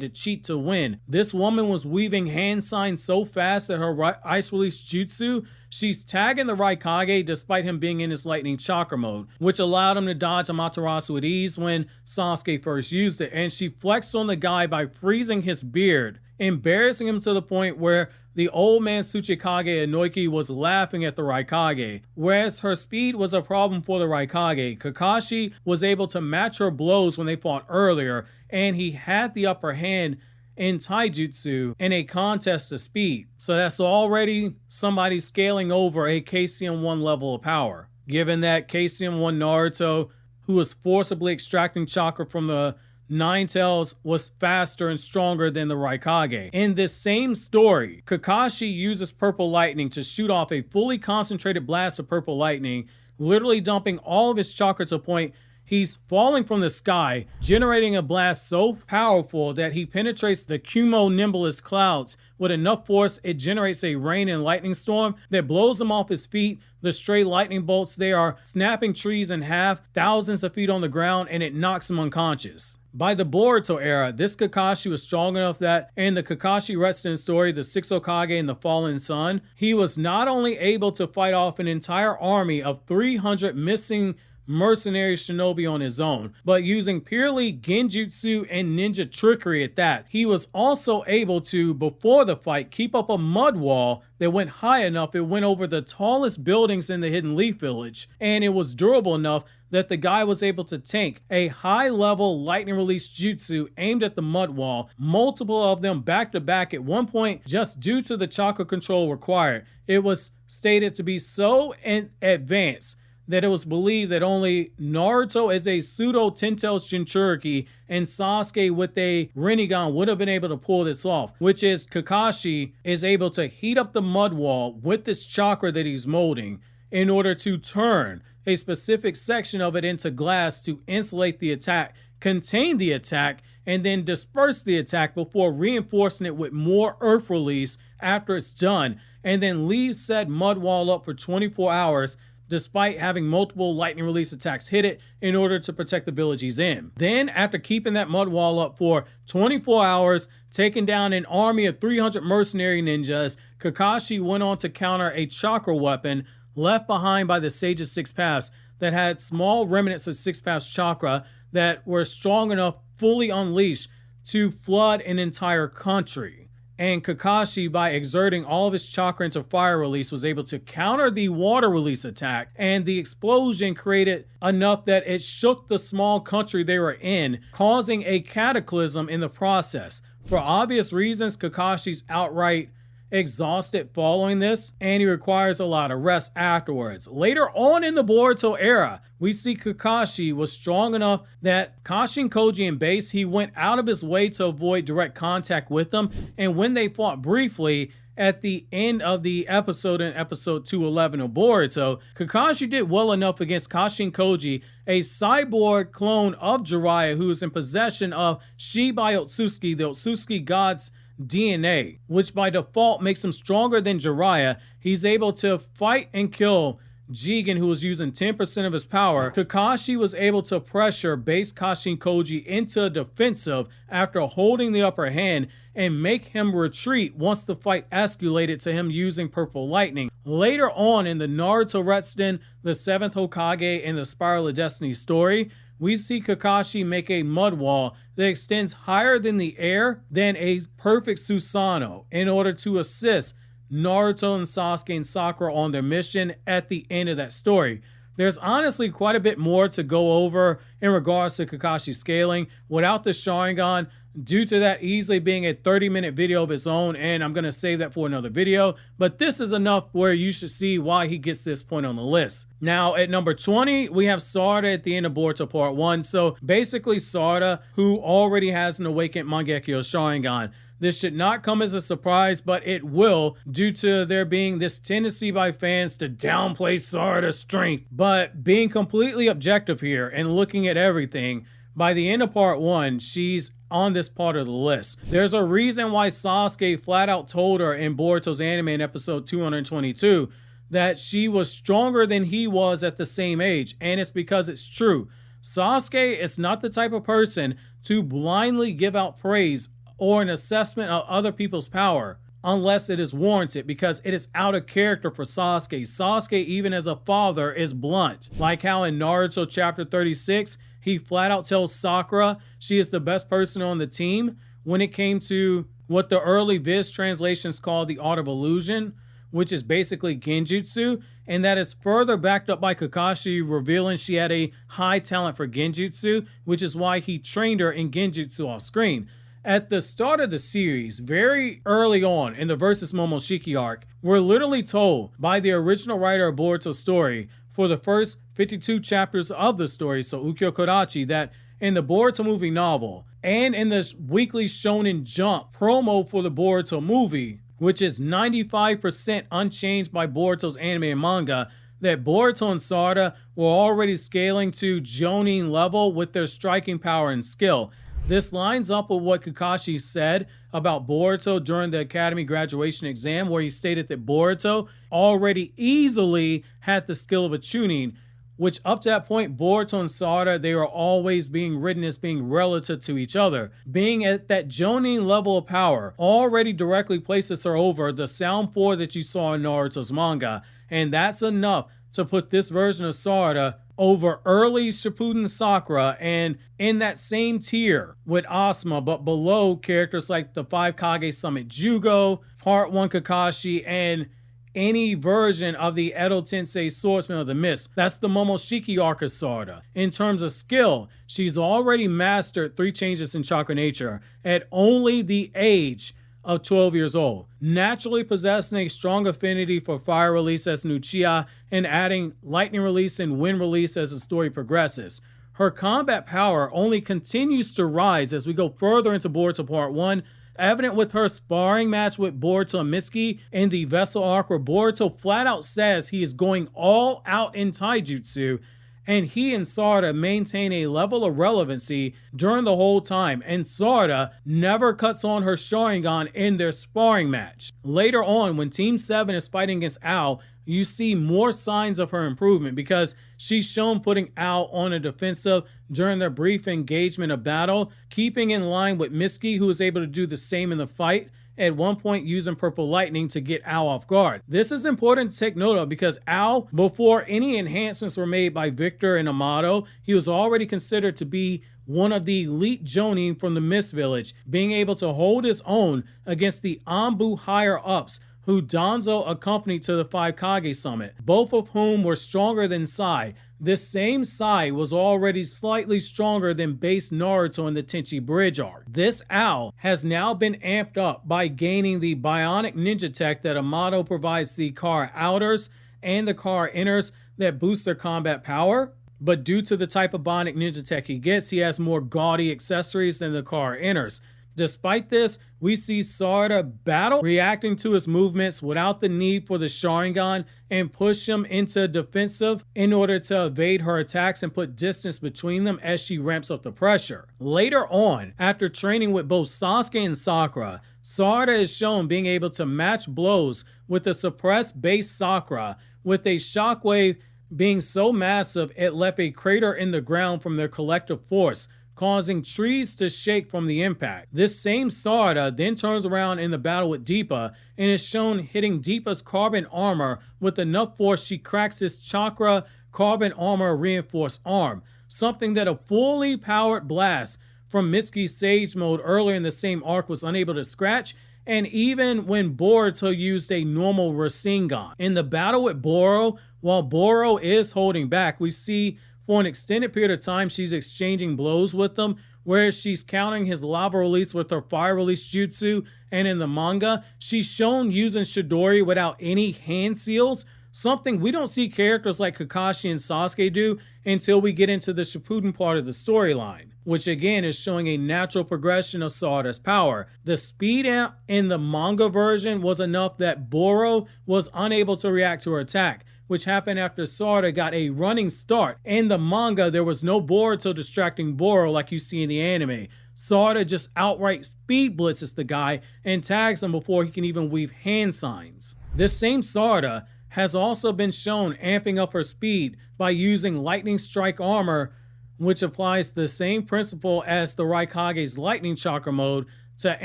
to cheat to win. This woman was weaving hand signs so fast that her ice release jutsu, she's tagging the Raikage despite him being in his lightning chakra mode, which allowed him to dodge Amaterasu at ease when Sasuke first used it. And she flexed on the guy by freezing his beard, embarrassing him to the point where the old man Tsuchikage Inoki was laughing at the Raikage. Whereas her speed was a problem for the Raikage, Kakashi was able to match her blows when they fought earlier, and he had the upper hand in taijutsu in a contest of speed. So that's already somebody scaling over a KCM 1 level of power. Given that KCM 1 Naruto, who was forcibly extracting chakra from the Nine Tails, was faster and stronger than the Raikage. In this same story, Kakashi uses purple lightning to shoot off a fully concentrated blast of purple lightning, literally dumping all of his chakra to a point he's falling from the sky, generating a blast so powerful that he penetrates the cumulonimbus clouds. With enough force, it generates a rain and lightning storm that blows him off his feet. The stray lightning bolts, they are snapping trees in half, thousands of feet on the ground, and it knocks him unconscious. By the Boruto era, this Kakashi was strong enough that in the Kakashi Retsuden story, the 6 Hokage and the Fallen Sun, he was not only able to fight off an entire army of 300 missing mercenary shinobi on his own, but using purely genjutsu and ninja trickery at that. He was also able to, before the fight, keep up a mud wall that went high enough it went over the tallest buildings in the Hidden Leaf Village, and it was durable enough that the guy was able to tank a high-level lightning release jutsu aimed at the mud wall, multiple of them back to back at one point, just due to the chakra control required. It was stated to be so advanced that it was believed that only Naruto as a pseudo Ten-Tails Jinchuriki and Sasuke with a Rinnegan would have been able to pull this off, which is Kakashi is able to heat up the mud wall with this chakra that he's molding in order to turn a specific section of it into glass to insulate the attack, contain the attack, and then disperse the attack before reinforcing it with more earth release after it's done, and then leave said mud wall up for 24 hours despite having multiple lightning release attacks hit it in order to protect the village he's in. Then, after keeping that mud wall up for 24 hours, taking down an army of 300 mercenary ninjas, Kakashi went on to counter a chakra weapon left behind by the Sage's Six Paths that had small remnants of Six Paths chakra that were strong enough, fully unleashed, to flood an entire country. And Kakashi, by exerting all of his chakra into fire release, was able to counter the water release attack, and the explosion created enough that it shook the small country they were in, causing a cataclysm in the process. For obvious reasons, Kakashi's outright exhausted following this, and he requires a lot of rest afterwards. Later on in the Boruto era, we see Kakashi was strong enough that Kashin, Koji, and Base, he went out of his way to avoid direct contact with them, and when they fought briefly, at the end of the episode in episode 211 of Boruto, Kakashi did well enough against Kashin Koji, a cyborg clone of Jiraiya who is in possession of Shibai Otsutsuki, the Otsutsuki god's DNA, which by default makes him stronger than Jiraiya. He's able to fight and kill Jigen, who was using 10% of his power. Kakashi was able to pressure base Kashin Koji into a defensive after holding the upper hand and make him retreat once the fight escalated to him using purple lightning. Later on in the Naruto Retsuden, the 7th Hokage, and the Spiral of Destiny story, we see Kakashi make a mud wall that extends higher than the air than a perfect Susanoo in order to assist Naruto and Sasuke and Sakura on their mission at the end of that story. There's honestly quite a bit more to go over in regards to Kakashi's scaling without the Sharingan, due to that easily being a 30-minute video of its own, and I'm going to save that for another video, but this is enough where you should see why he gets this point on the list. Now at number 20, we have Sarada at the end of Boruto Part 1. So basically Sarada, who already has an awakened Mangekyo Sharingan. This should not come as a surprise, but it will, due to there being this tendency by fans to downplay Sarada's strength. But being completely objective here and looking at everything, by the end of Part 1, she's on this part of the list. There's a reason why Sasuke flat out told her in Boruto's anime in episode 222 that she was stronger than he was at the same age, and it's because it's true. Sasuke is not the type of person to blindly give out praise or an assessment of other people's power unless it is warranted, because it is out of character for Sasuke. Sasuke, even as a father, is blunt. Like how in Naruto chapter 36, he flat out tells Sakura she is the best person on the team when it came to what the early Viz translations call the Art of Illusion, which is basically Genjutsu, and that is further backed up by Kakashi revealing she had a high talent for Genjutsu, which is why he trained her in Genjutsu off screen. At the start of the series, very early on in the Versus Momoshiki arc, we're literally told by the original writer of Boruto's story for the first 52 chapters of the story, so Ukiyo Kodachi, that in the Boruto movie novel and in this weekly Shonen Jump promo for the Boruto movie, which is 95% unchanged by Boruto's anime and manga, that Boruto and Sarada were already scaling to Jonin level with their striking power and skill. This lines up with what Kakashi said about Boruto during the Academy graduation exam, where he stated that Boruto already easily had the skill of a Chunin, which up to that point, Boruto and Sarada, they were always being written as being relative to each other. Being at that Jonin level of power already directly places her over the Sound 4 that you saw in Naruto's manga, and that's enough to put this version of Sarada over early Shippuden Sakura and in that same tier with Asuma, but below characters like the 5 Kage Summit Jugo, Part 1 Kakashi, and any version of the Edo Tensei Swordsman of the Mist. That's the Momoshiki arc of Sarada. In terms of skill, she's already mastered 3 changes in chakra nature at only the age of 12 years old, naturally possessing a strong affinity for fire release as an Uchiha and adding lightning release and wind release as the story progresses. Her combat power only continues to rise as we go further into Boruto Part 1, evident with her sparring match with Boruto and Mitsuki in the Vessel arc, where Boruto flat out says he is going all out in taijutsu, and he and Sarada maintain a level of relevancy during the whole time, and Sarada never cuts on her Sharingan in their sparring match. Later on, when Team 7 is fighting against Ao, you see more signs of her improvement because she's shown putting Ao on a defensive during their brief engagement of battle, keeping in line with Mitsuki, who is able to do the same in the fight, at one point using purple lightning to get Ao off guard. This is important to take note of because Ao, before any enhancements were made by Victor and Amato, he was already considered to be one of the elite Jonin from the Mist Village, being able to hold his own against the Anbu higher-ups who Danzo accompanied to the 5 Kage Summit, both of whom were stronger than Sai. This same Sai was already slightly stronger than base Naruto in the Tenchi Bridge arc. This Ao has now been amped up by gaining the bionic ninja tech that Amato provides the Kara outers and the Kara inners that boost their combat power. But due to the type of bionic ninja tech he gets, he has more gaudy accessories than the Kara inners. Despite this, we see Sarada battle, reacting to his movements without the need for the Sharingan and push him into defensive in order to evade her attacks and put distance between them as she ramps up the pressure. Later on, after training with both Sasuke and Sakura, Sarada is shown being able to match blows with the suppressed base Sakura, with a shockwave being so massive it left a crater in the ground from their collective force, causing trees to shake from the impact. This same Sarada then turns around in the battle with Deepa and is shown hitting Deepa's carbon armor with enough force she cracks his chakra carbon armor reinforced arm, something that a fully powered blast from Mitsuki's Sage Mode earlier in the same arc was unable to scratch, and even when Boruto used a normal Rasengan. In the battle with Boro, while Boro is holding back, we see for an extended period of time she's exchanging blows with him, whereas she's countering his lava release with her fire release jutsu, and in the manga, she's shown using Chidori without any hand seals, something we don't see characters like Kakashi and Sasuke do until we get into the Shippuden part of the storyline, which again is showing a natural progression of Sarada's power. The speed amp in the manga version was enough that Boro was unable to react to her attack, which happened after Sarada got a running start. In the manga, there was no Boruto distracting Boro like you see in the anime. Sarada just outright speed blitzes the guy and tags him before he can even weave hand signs. This same Sarada has also been shown amping up her speed by using lightning strike armor, which applies the same principle as the Raikage's lightning chakra mode to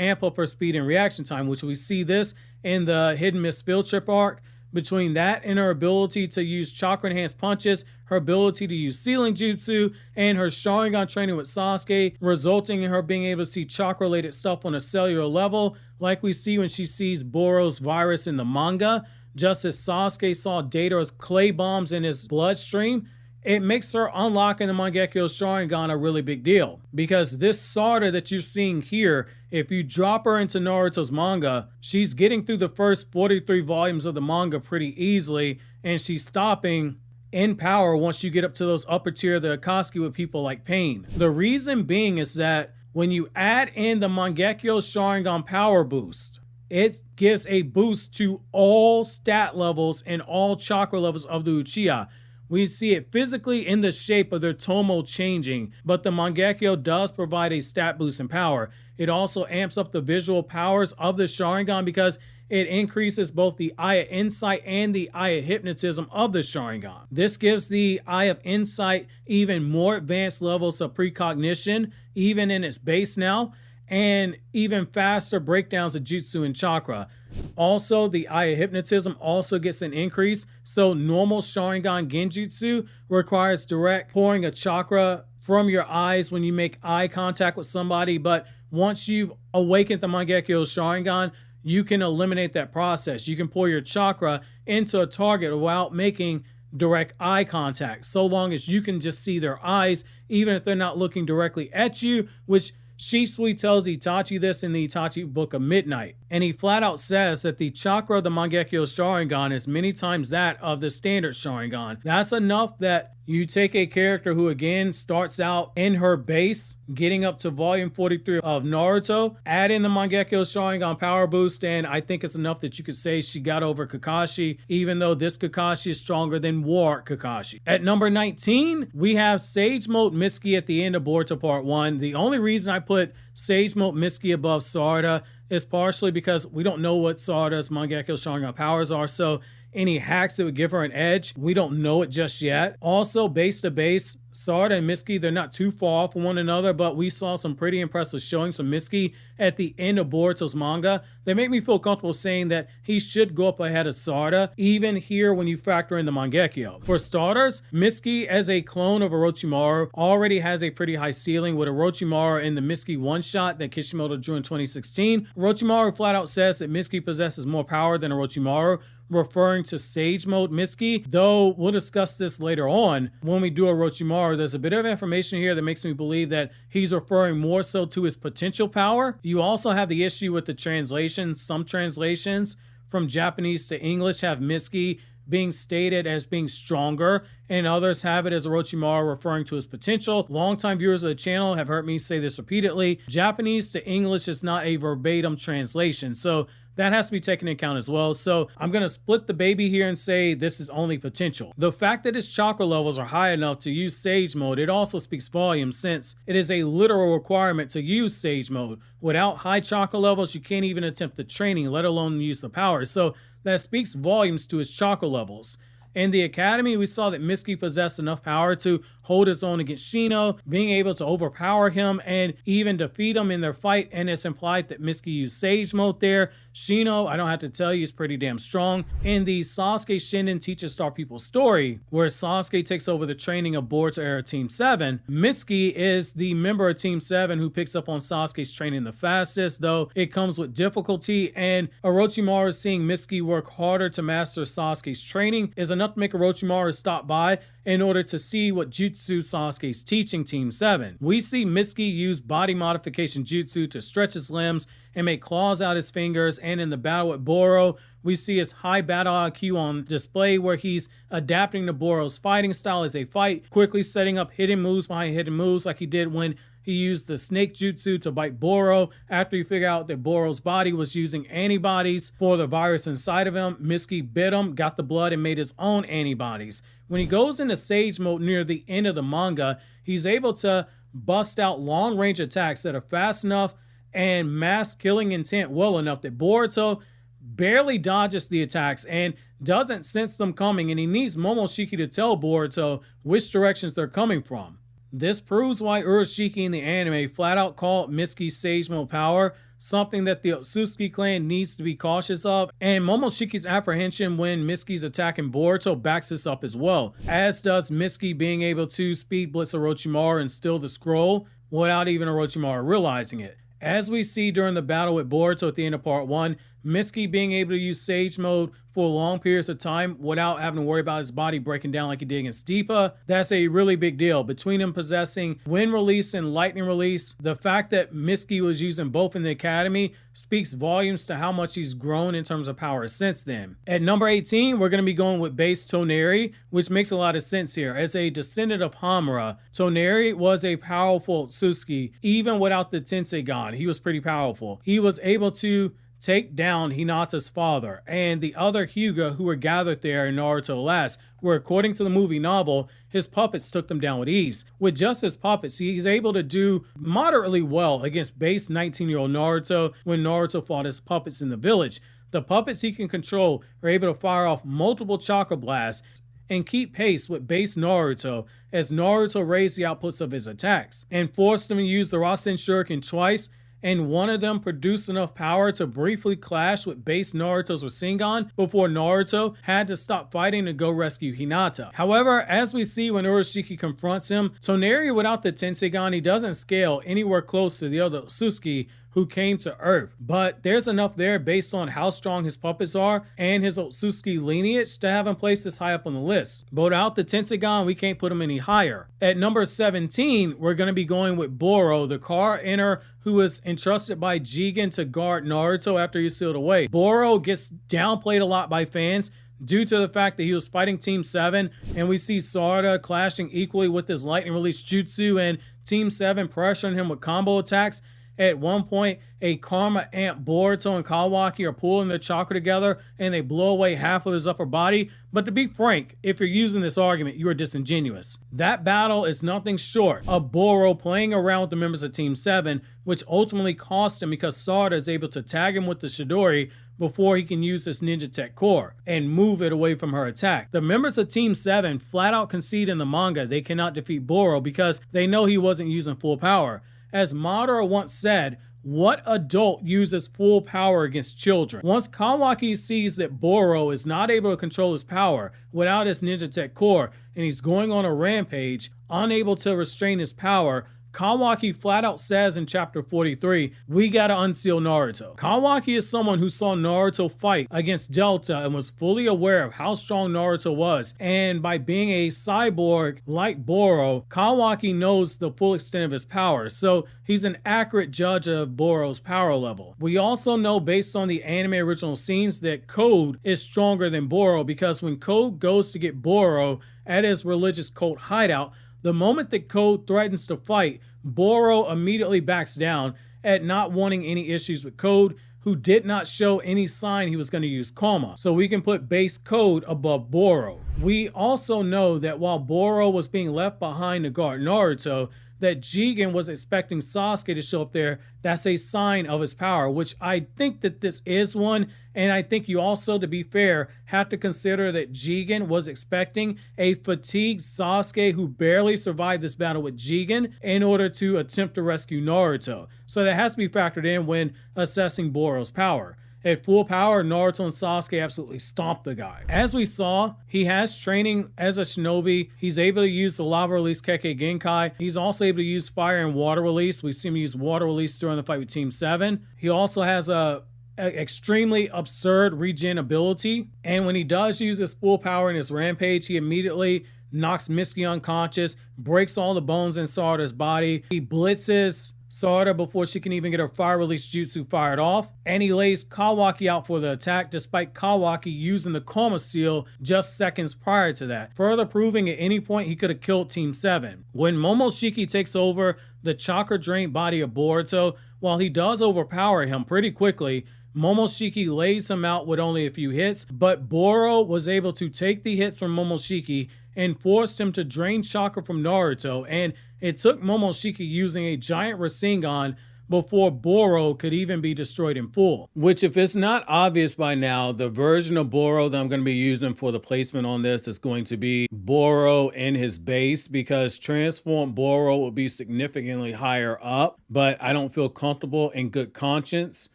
amp up her speed and reaction time, which we see this in the Hidden Mist Field Trip arc. Between that and her ability to use chakra enhanced punches, her ability to use sealing jutsu, and her Sharingan training with Sasuke, resulting in her being able to see chakra related stuff on a cellular level, like we see when she sees Boro's virus in the manga, just as Sasuke saw Data's clay bombs in his bloodstream. It makes her unlocking the Mangekyo Sharingan a really big deal, because this Sarada that you're seeing here, if you drop her into Naruto's manga, she's getting through the first 43 volumes of the manga pretty easily, and she's stopping in power once you get up to those upper tier of the Akatsuki with people like Pain. The reason being is that when you add in the Mangekyo Sharingan power boost, it gives a boost to all stat levels and all chakra levels of the Uchiha. We see it physically in the shape of their tomo changing, but the Mangekyo does provide a stat boost in power. It also amps up the visual powers of the Sharingan because it increases both the Eye of Insight and the Eye of Hypnotism of the Sharingan. This gives the Eye of Insight even more advanced levels of precognition, even in its base now, and even faster breakdowns of jutsu and chakra. Also, the Eye of Hypnotism also gets an increase, so normal Sharingan Genjutsu requires direct pouring of chakra from your eyes when you make eye contact with somebody, but once you've awakened the Mangekyo Sharingan, you can eliminate that process. You can pour your chakra into a target without making direct eye contact, so long as you can just see their eyes, even if they're not looking directly at you, which Shisui tells Itachi this in the Itachi Book of Midnight, and he flat out says that the chakra of the Mangekyo Sharingan is many times that of the standard Sharingan. That's enough that you take a character who again starts out in her base, getting up to volume 43 of Naruto, add in the Mangekyo Sharingan power boost, and I think it's enough that you could say she got over Kakashi, even though this Kakashi is stronger than War Kakashi. At number 19, we have Sage Mode Mitsuki at the end of Boruto Part 1. The only reason I put Sage Mode Mitsuki above Sarada is partially because we don't know what Sarada's Mangekyo Sharingan powers are, so any hacks that would give her an edge, we don't know it just yet. Also, base to base, Sarada and Mitsuki, they're not too far off from one another, but we saw some pretty impressive showings from Mitsuki at the end of Boruto's manga. They make me feel comfortable saying that he should go up ahead of Sarada, even here when you factor in the Mangekyo. For starters, Mitsuki, as a clone of Orochimaru, already has a pretty high ceiling with Orochimaru in the Mitsuki one-shot that Kishimoto drew in 2016. Orochimaru flat out says that Mitsuki possesses more power than Orochimaru, referring to Sage Mode Mitsuki, though we'll discuss this later on when we do Orochimaru. There's a bit of information here that makes me believe that he's referring more so to his potential power. You also have the issue with the translation. Some translations from Japanese to English have Mitsuki being stated as being stronger, and others have it as Orochimaru referring to his potential. Longtime viewers of the channel have heard me say this repeatedly. Japanese to English is not a verbatim translation, so that has to be taken into account as well. So I'm going to split the baby here and say this is only potential. The fact that his chakra levels are high enough to use Sage Mode, it also speaks volumes, since it is a literal requirement to use Sage Mode. Without high chakra levels, you can't even attempt the training, let alone use the power. So that speaks volumes to his chakra levels. In the academy, we saw that Mitsuki possessed enough power to hold his own against Shino, being able to overpower him and even defeat him in their fight, and it's implied that Mitsuki used Sage Mode there. Shino, I don't have to tell you, is pretty damn strong. In the Sasuke Shinden Teaches Star People story, where Sasuke takes over the training of Boruto era Team 7, Mitsuki is the member of Team 7 who picks up on Sasuke's training the fastest, though it comes with difficulty, and Orochimaru seeing Mitsuki work harder to master Sasuke's training is enough to make Orochimaru stop by in order to see what jutsu Sasuke's teaching Team 7. We see Mitsuki use body modification jutsu to stretch his limbs and make claws out his fingers, and in the battle with Boro, we see his high battle IQ on display, where he's adapting to Boro's fighting style as they fight, quickly setting up hidden moves behind hidden moves, like he did when he used the snake jutsu to bite Boro. After he figured out that Boro's body was using antibodies for the virus inside of him, Mitsuki bit him, got the blood, and made his own antibodies. When he goes into Sage Mode near the end of the manga, he's able to bust out long-range attacks that are fast enough and mass killing intent well enough that Boruto barely dodges the attacks and doesn't sense them coming, and he needs Momoshiki to tell Boruto which directions they're coming from. This proves why Urashiki in the anime flat out called Mitsuki's Sage Mode power something that the Otsutsuki clan needs to be cautious of, and Momoshiki's apprehension when Mitsuki's attacking Boruto backs this up as well, as does Mitsuki being able to speed blitz Orochimaru and steal the scroll without even Orochimaru realizing it. As we see during the battle with Boruto at the end of part 1, Mitsuki being able to use Sage Mode for long periods of time without having to worry about his body breaking down like he did against Deepa, that's a really big deal. Between him possessing Wind Release and Lightning Release, the fact that Mitsuki was using both in the academy speaks volumes to how much he's grown in terms of power since then. At number 18, we're going to be going with base Toneri, which makes a lot of sense here. As a descendant of Hamura, Toneri was a powerful Otsutsuki. Even without the Tensegan, he was pretty powerful. He was able to take down Hinata's father and the other Hyuga who were gathered there in Naruto last, where according to the movie novel, his puppets took them down with ease. With just his puppets, he's able to do moderately well against base 19-year-old Naruto when Naruto fought his puppets in the village. The puppets he can control are able to fire off multiple chakra blasts and keep pace with base Naruto as Naruto raised the outputs of his attacks and forced him to use the Rasen Shuriken twice, and one of them produced enough power to briefly clash with base Naruto's Rasengan before Naruto had to stop fighting to go rescue Hinata. However, as we see when Urashiki confronts him, Toneri without the Tensegan, he doesn't scale anywhere close to the other Otsutsuki who came to Earth, but there's enough there based on how strong his puppets are and his Otsutsuki lineage to have him placed this high up on the list. But without the Tensegan, we can't put him any higher. At number 17, we're going to be going with Boro, the car enter who was entrusted by Jigen to guard Naruto after he sealed away. Boro gets downplayed a lot by fans due to the fact that he was fighting Team 7, and we see Sarada clashing equally with his lightning release jutsu and Team 7 pressuring him with combo attacks. At one point, a Karma Ant Boruto and Kawaki are pulling their chakra together and they blow away half of his upper body. But to be frank, if you're using this argument, you are disingenuous. That battle is nothing short of Boro playing around with the members of Team 7, which ultimately cost him because Sarada is able to tag him with the Chidori before he can use this Ninja Tech core and move it away from her attack. The members of Team 7 flat out concede in the manga they cannot defeat Boro because they know he wasn't using full power. As Madara once said, what adult uses full power against children? Once Kawaki sees that Boro is not able to control his power without his Ninja Tech core and he's going on a rampage, unable to restrain his power, Kawaki flat out says in chapter 43, we gotta unseal Naruto. Kawaki is someone who saw Naruto fight against Delta and was fully aware of how strong Naruto was, and by being a cyborg like Boro, Kawaki knows the full extent of his power, so he's an accurate judge of Boro's power level. We also know based on the anime original scenes that Code is stronger than Boro, because when Code goes to get Boro at his religious cult hideout, the moment that Code threatens to fight, Boro immediately backs down at not wanting any issues with Code, who did not show any sign he was going to use Karma. So we can put base Code above Boro. We also know that while Boro was being left behind to guard Naruto, that Jigen was expecting Sasuke to show up there. That's a sign of his power, which I think that this is one. And I think you also, to be fair, have to consider that Jigen was expecting a fatigued Sasuke who barely survived this battle with Jigen in order to attempt to rescue Naruto. So that has to be factored in when assessing Boro's power. At full power, Naruto and Sasuke absolutely stomped the guy. As we saw, he has training as a shinobi. He's able to use the lava release Kekkei Genkai. He's also able to use fire and water release. We see him use water release during the fight with Team 7. He also has a extremely absurd regen ability. And when he does use his full power in his rampage, he immediately knocks Mitsuki unconscious, breaks all the bones in Sarada's body. He blitzes Sarada before she can even get her fire release jutsu fired off, and he lays Kawaki out for the attack despite Kawaki using the Karma Seal just seconds prior to that, further proving at any point he could have killed Team 7. When Momoshiki takes over the chakra drained body of Boruto, while he does overpower him pretty quickly, Momoshiki lays him out with only a few hits, but Boro was able to take the hits from Momoshiki and forced him to drain chakra from Naruto, and it took Momoshiki using a giant Rasengan before Boro could even be destroyed in full. Which, if it's not obvious by now, the version of Boro that I'm going to be using for the placement on this is going to be Boro in his base, because transformed Boro will be significantly higher up, but I don't feel comfortable in good conscience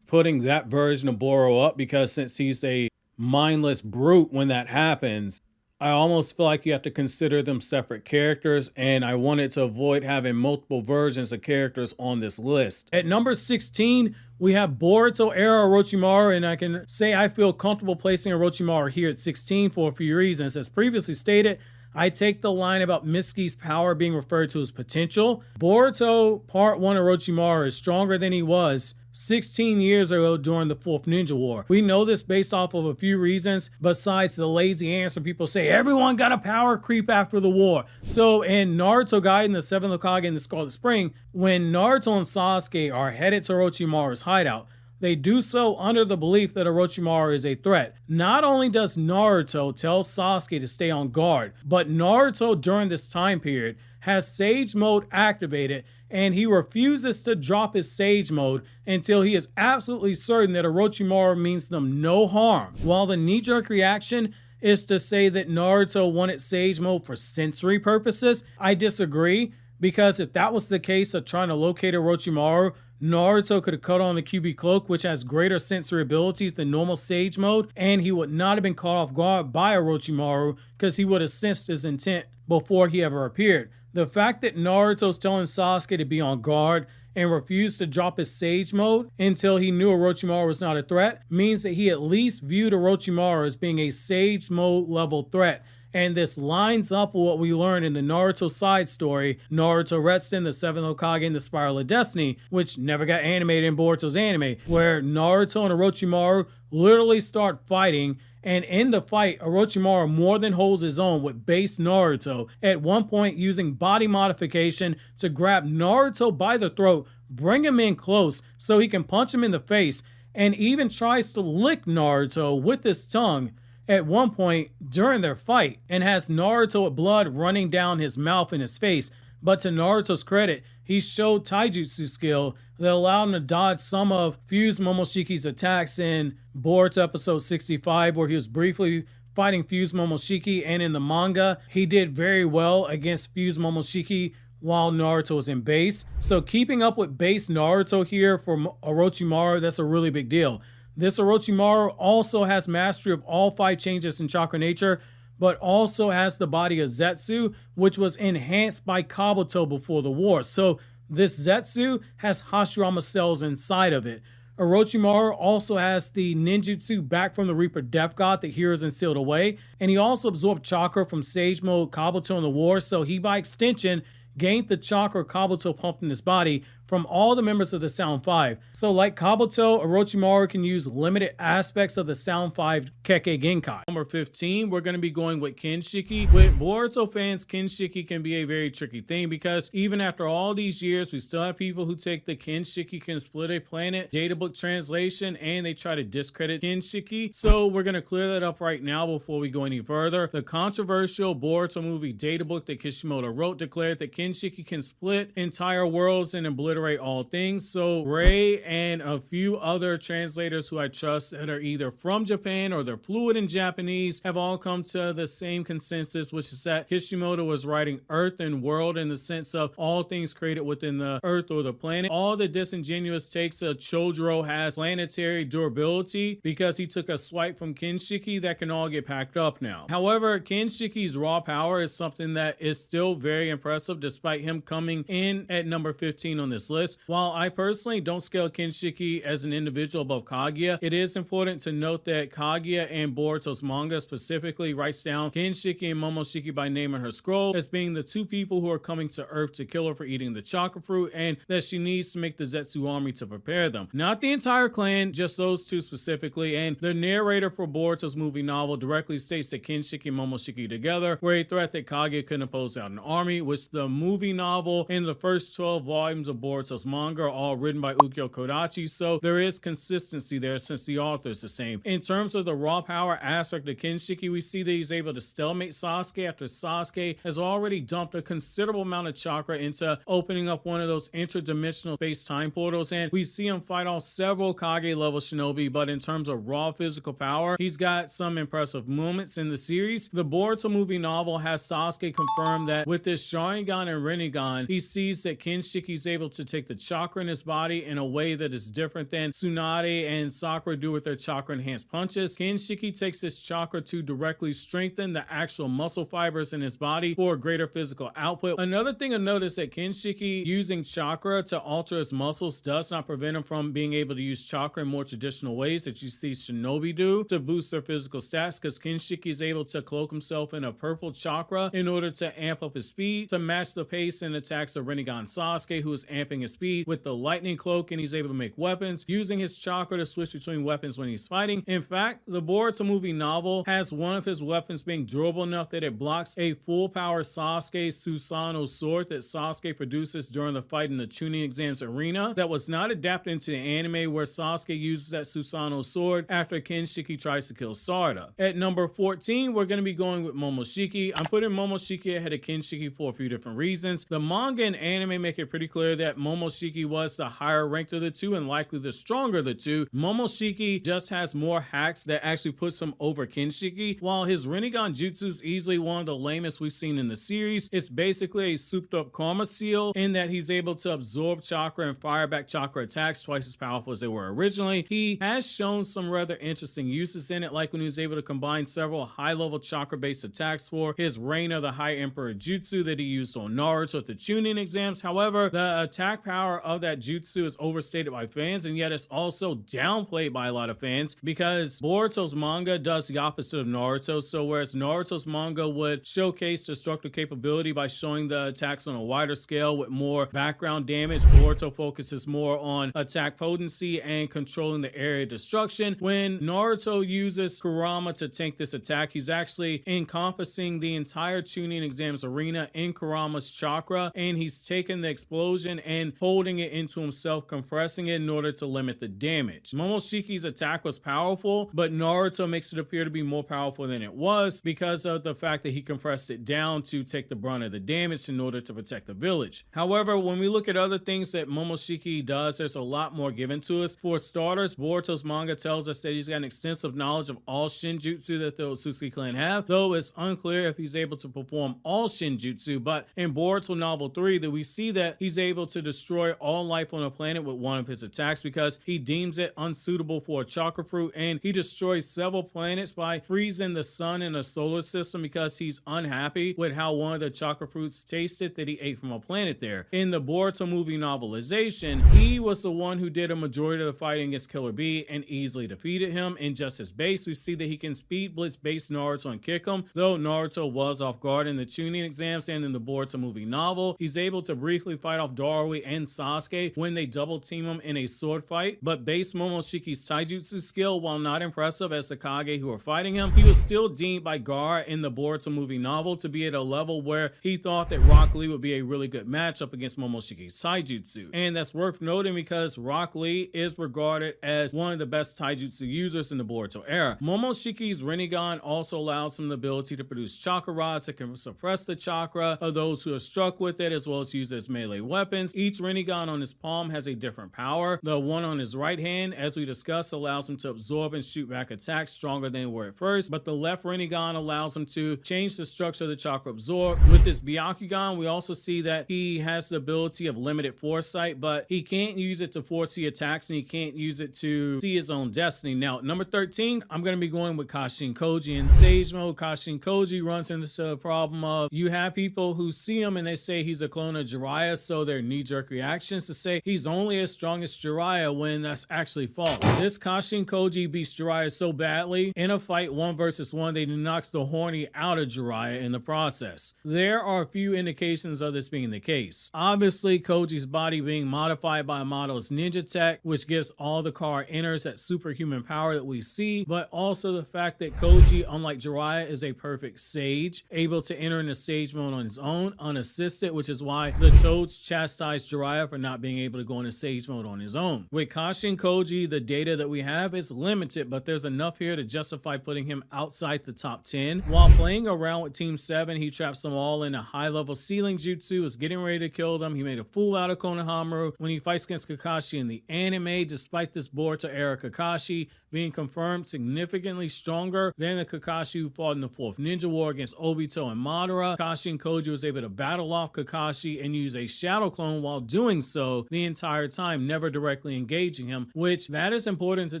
putting that version of Boro up, because since he's a mindless brute when that happens, I almost feel like you have to consider them separate characters, and I wanted to avoid having multiple versions of characters on this list. At number 16, we have Boruto era Orochimaru, and I can say I feel comfortable placing Orochimaru here at 16 for a few reasons. As previously stated, I take the line about Mitsuki's power being referred to as potential. Boruto Part 1 Orochimaru is stronger than he was 16 years ago during the 4th Ninja War. We know this based off of a few reasons, besides the lazy answer people say, everyone got a power creep after the war. So in Naruto Gaiden, the 7th Hokage, and the Scarlet Spring, when Naruto and Sasuke are headed to Orochimaru's hideout, they do so under the belief that Orochimaru is a threat. Not only does Naruto tell Sasuke to stay on guard, but Naruto during this time period has Sage Mode activated, and he refuses to drop his Sage Mode until he is absolutely certain that Orochimaru means them no harm. While the knee-jerk reaction is to say that Naruto wanted Sage Mode for sensory purposes, I disagree, because if that was the case of trying to locate Orochimaru, Naruto could have cut on the QB Cloak, which has greater sensory abilities than normal Sage Mode, and he would not have been caught off guard by Orochimaru because he would have sensed his intent before he ever appeared. The fact that Naruto's telling Sasuke to be on guard and refused to drop his Sage Mode until he knew Orochimaru was not a threat means that he at least viewed Orochimaru as being a Sage Mode level threat. And this lines up with what we learned in the Naruto side story, Naruto Retsunden, the 7th Hokage, and the Spiral of Destiny, which never got animated in Boruto's anime, where Naruto and Orochimaru literally start fighting, and in the fight, Orochimaru more than holds his own with base Naruto, at one point using body modification to grab Naruto by the throat, bring him in close so he can punch him in the face, and even tries to lick Naruto with his tongue at one point during their fight, and has Naruto with blood running down his mouth and his face. But to Naruto's credit, he showed taijutsu skill that allowed him to dodge some of Fused Momoshiki's attacks in Boruto episode 65, where he was briefly fighting Fused Momoshiki, and in the manga, he did very well against Fused Momoshiki while Naruto was in base. So keeping up with base Naruto here for Orochimaru, that's a really big deal. This Orochimaru also has mastery of all 5 changes in chakra nature, but also has the body of Zetsu, which was enhanced by Kabuto before the war. So this Zetsu has Hashirama cells inside of it. Orochimaru also has the ninjutsu back from the Reaper Death God that Hiruzen sealed away, and he also absorbed chakra from Sage Mode Kabuto in the war, so he by extension gained the chakra Kabuto pumped in his body from all the members of the Sound 5. So like Kabuto, Orochimaru can use limited aspects of the Sound 5 Kekkei Genkai. Number 15, we're going to be going with Kinshiki. With Boruto fans, Kinshiki can be a very tricky thing because even after all these years, we still have people who take the Kinshiki can split a planet databook translation and they try to discredit Kinshiki. So we're going to clear that up right now before we go any further. The controversial Boruto movie databook that Kishimoto wrote declared that Kinshiki can split entire worlds and obliterate all things. So Ray and a few other translators who I trust that are either from Japan or they're fluent in Japanese have all come to the same consensus, which is that Kishimoto was writing Earth and world in the sense of all things created within the Earth or the planet. All the disingenuous takes of Chojuro has planetary durability because he took a swipe from Kinshiki that can all get packed up now. However, Kinshiki's raw power is something that is still very impressive despite him coming in at number 15 on this list. While I personally don't scale Kinshiki as an individual above Kaguya, it is important to note that Kaguya and Boruto's manga specifically writes down Kinshiki and Momoshiki by name in her scroll as being the two people who are coming to Earth to kill her for eating the chakra fruit, and that she needs to make the Zetsu army to prepare them. Not the entire clan, just those two specifically, and the narrator for Boruto's movie novel directly states that Kinshiki and Momoshiki together were a threat that Kaguya couldn't oppose out an army, which the movie novel and the first 12 volumes of Boruto's manga are all written by Ukyo Kodachi, so there is consistency there since the author is the same. In terms of the raw power aspect of Kinshiki, we see that he's able to stalemate Sasuke after Sasuke has already dumped a considerable amount of chakra into opening up one of those interdimensional space-time portals, and we see him fight off several Kage level shinobi, but in terms of raw physical power, he's got some impressive moments in the series. The Boruto movie novel has Sasuke confirm that with his Sharingan and Rinnegan, he sees that Kinshiki's able to take the chakra in his body in a way that is different than Tsunade and Sakura do with their chakra enhanced punches. Kinshiki takes this chakra to directly strengthen the actual muscle fibers in his body for greater physical output. Another thing to notice that Kinshiki using chakra to alter his muscles does not prevent him from being able to use chakra in more traditional ways that you see shinobi do to boost their physical stats, because Kinshiki is able to cloak himself in a purple chakra in order to amp up his speed to match the pace and attacks of Rinnegan Sasuke, who is amping his speed with the lightning cloak, and he's able to make weapons using his chakra to switch between weapons when he's fighting. In fact, the Boruto movie novel has one of his weapons being durable enough that it blocks a full power Sasuke Susanoo sword that Sasuke produces during the fight in the Chunin Exams arena that was not adapted into the anime, where Sasuke uses that Susanoo sword after Kinshiki tries to kill Sarada. At number 14, we're going to be going with Momoshiki. I'm putting Momoshiki ahead of Kinshiki for a few different reasons. The manga and anime make it pretty clear that Momoshiki was the higher ranked of the two and likely the stronger of the two. Momoshiki just has more hacks that actually puts him over Kinshiki. While his Rinnegan jutsu is easily one of the lamest we've seen in the series, it's basically a souped up karma seal in that he's able to absorb chakra and fire back chakra attacks twice as powerful as they were originally. He has shown some rather interesting uses in it, like when he was able to combine several high-level chakra-based attacks for his Reign of the High Emperor jutsu that he used on Naruto at the Chunin Exams. However, the attack power of that jutsu is overstated by fans, and yet it's also downplayed by a lot of fans because Boruto's manga does the opposite of Naruto. So whereas Naruto's manga would showcase destructive capability by showing the attacks on a wider scale with more background damage, Boruto focuses more on attack potency and controlling the area of destruction. When Naruto uses Kurama to tank this attack, he's actually encompassing the entire Chunin Exams arena in Kurama's chakra, and he's taking the explosion and holding it into himself, compressing it in order to limit the damage. Momoshiki's attack was powerful, but Naruto makes it appear to be more powerful than it was because of the fact that he compressed it down to take the brunt of the damage in order to protect the village. However, when we look at other things that Momoshiki does, there's a lot more given to us. For starters, Boruto's manga tells us that he's got an extensive knowledge of all Shinjutsu that the Otsutsuki clan have, though it's unclear if he's able to perform all Shinjutsu. But in Boruto Novel 3, that we see that he's able to destroy all life on the planet with one of his attacks because he deems it unsuitable for a chakra fruit, and he destroys several planets by freezing the sun in a solar system because he's unhappy with how one of the chakra fruits tasted that he ate from a planet there. In the Boruto movie novelization, he was the one who did a majority of the fighting against Killer Bee and easily defeated him. In just his base, we see that he can speed blitz base Naruto and kick him, though Naruto was off guard in the tuning exams, and in the Boruto movie novel, he's able to briefly fight off Darui and Sasuke when they double team him in a sword fight, but base Momoshiki's taijutsu skill, while not impressive as the Kage who are fighting him, he was still deemed by Gaara in the Boruto movie novel to be at a level where he thought that Rock Lee would be a really good matchup against Momoshiki's taijutsu. And that's worth noting because Rock Lee is regarded as one of the best taijutsu users in the Boruto era. Momoshiki's Rinnegan also allows him the ability to produce chakra rods that can suppress the chakra of those who are struck with it, as well as use as melee weapons. Each Rinnegan on his palm has a different power. The one on his right hand, as we discussed, allows him to absorb and shoot back attacks stronger than they were at first, but the left Rinnegan allows him to change the structure of the chakra absorb. With this Byakugan, we also see that he has the ability of limited foresight, but he can't use it to foresee attacks and he can't use it to see his own destiny. Now, number 13, I'm going to be going with Kashin Koji. In Sage Mode, Kashin Koji runs into the problem of you have people who see him and they say he's a clone of Jiraiya, so their knee-jerk reactions to say he's only as strong as Jiraiya when that's actually false. This Kashin Koji beats Jiraiya so badly in a fight 1 versus 1 that he knocks the horny out of Jiraiya in the process. There are a few indications of this being the case. Obviously, Koji's body being modified by Amado's ninja tech, which gives all the car inners that superhuman power that we see, but also the fact that Koji, unlike Jiraiya, is a perfect sage, able to enter into sage mode on his own, unassisted, which is why the Toads chastised Jiraiya for not being able to go into sage mode on his own. With Kashin Koji, the data that we have is limited, but there's enough here to justify putting him outside the top 10. While playing around with Team 7, he traps them all in a high-level ceiling jutsu, is getting ready to kill them. He made a fool out of Konohamaru when he fights against Kakashi in the anime, despite this Boruto-era Kakashi being confirmed significantly stronger than the Kakashi who fought in the 4th Ninja War against Obito and Madara. Kashin Koji was able to battle off Kakashi and use a shadow clone while doing so the entire time, never directly engaging him, which that is important to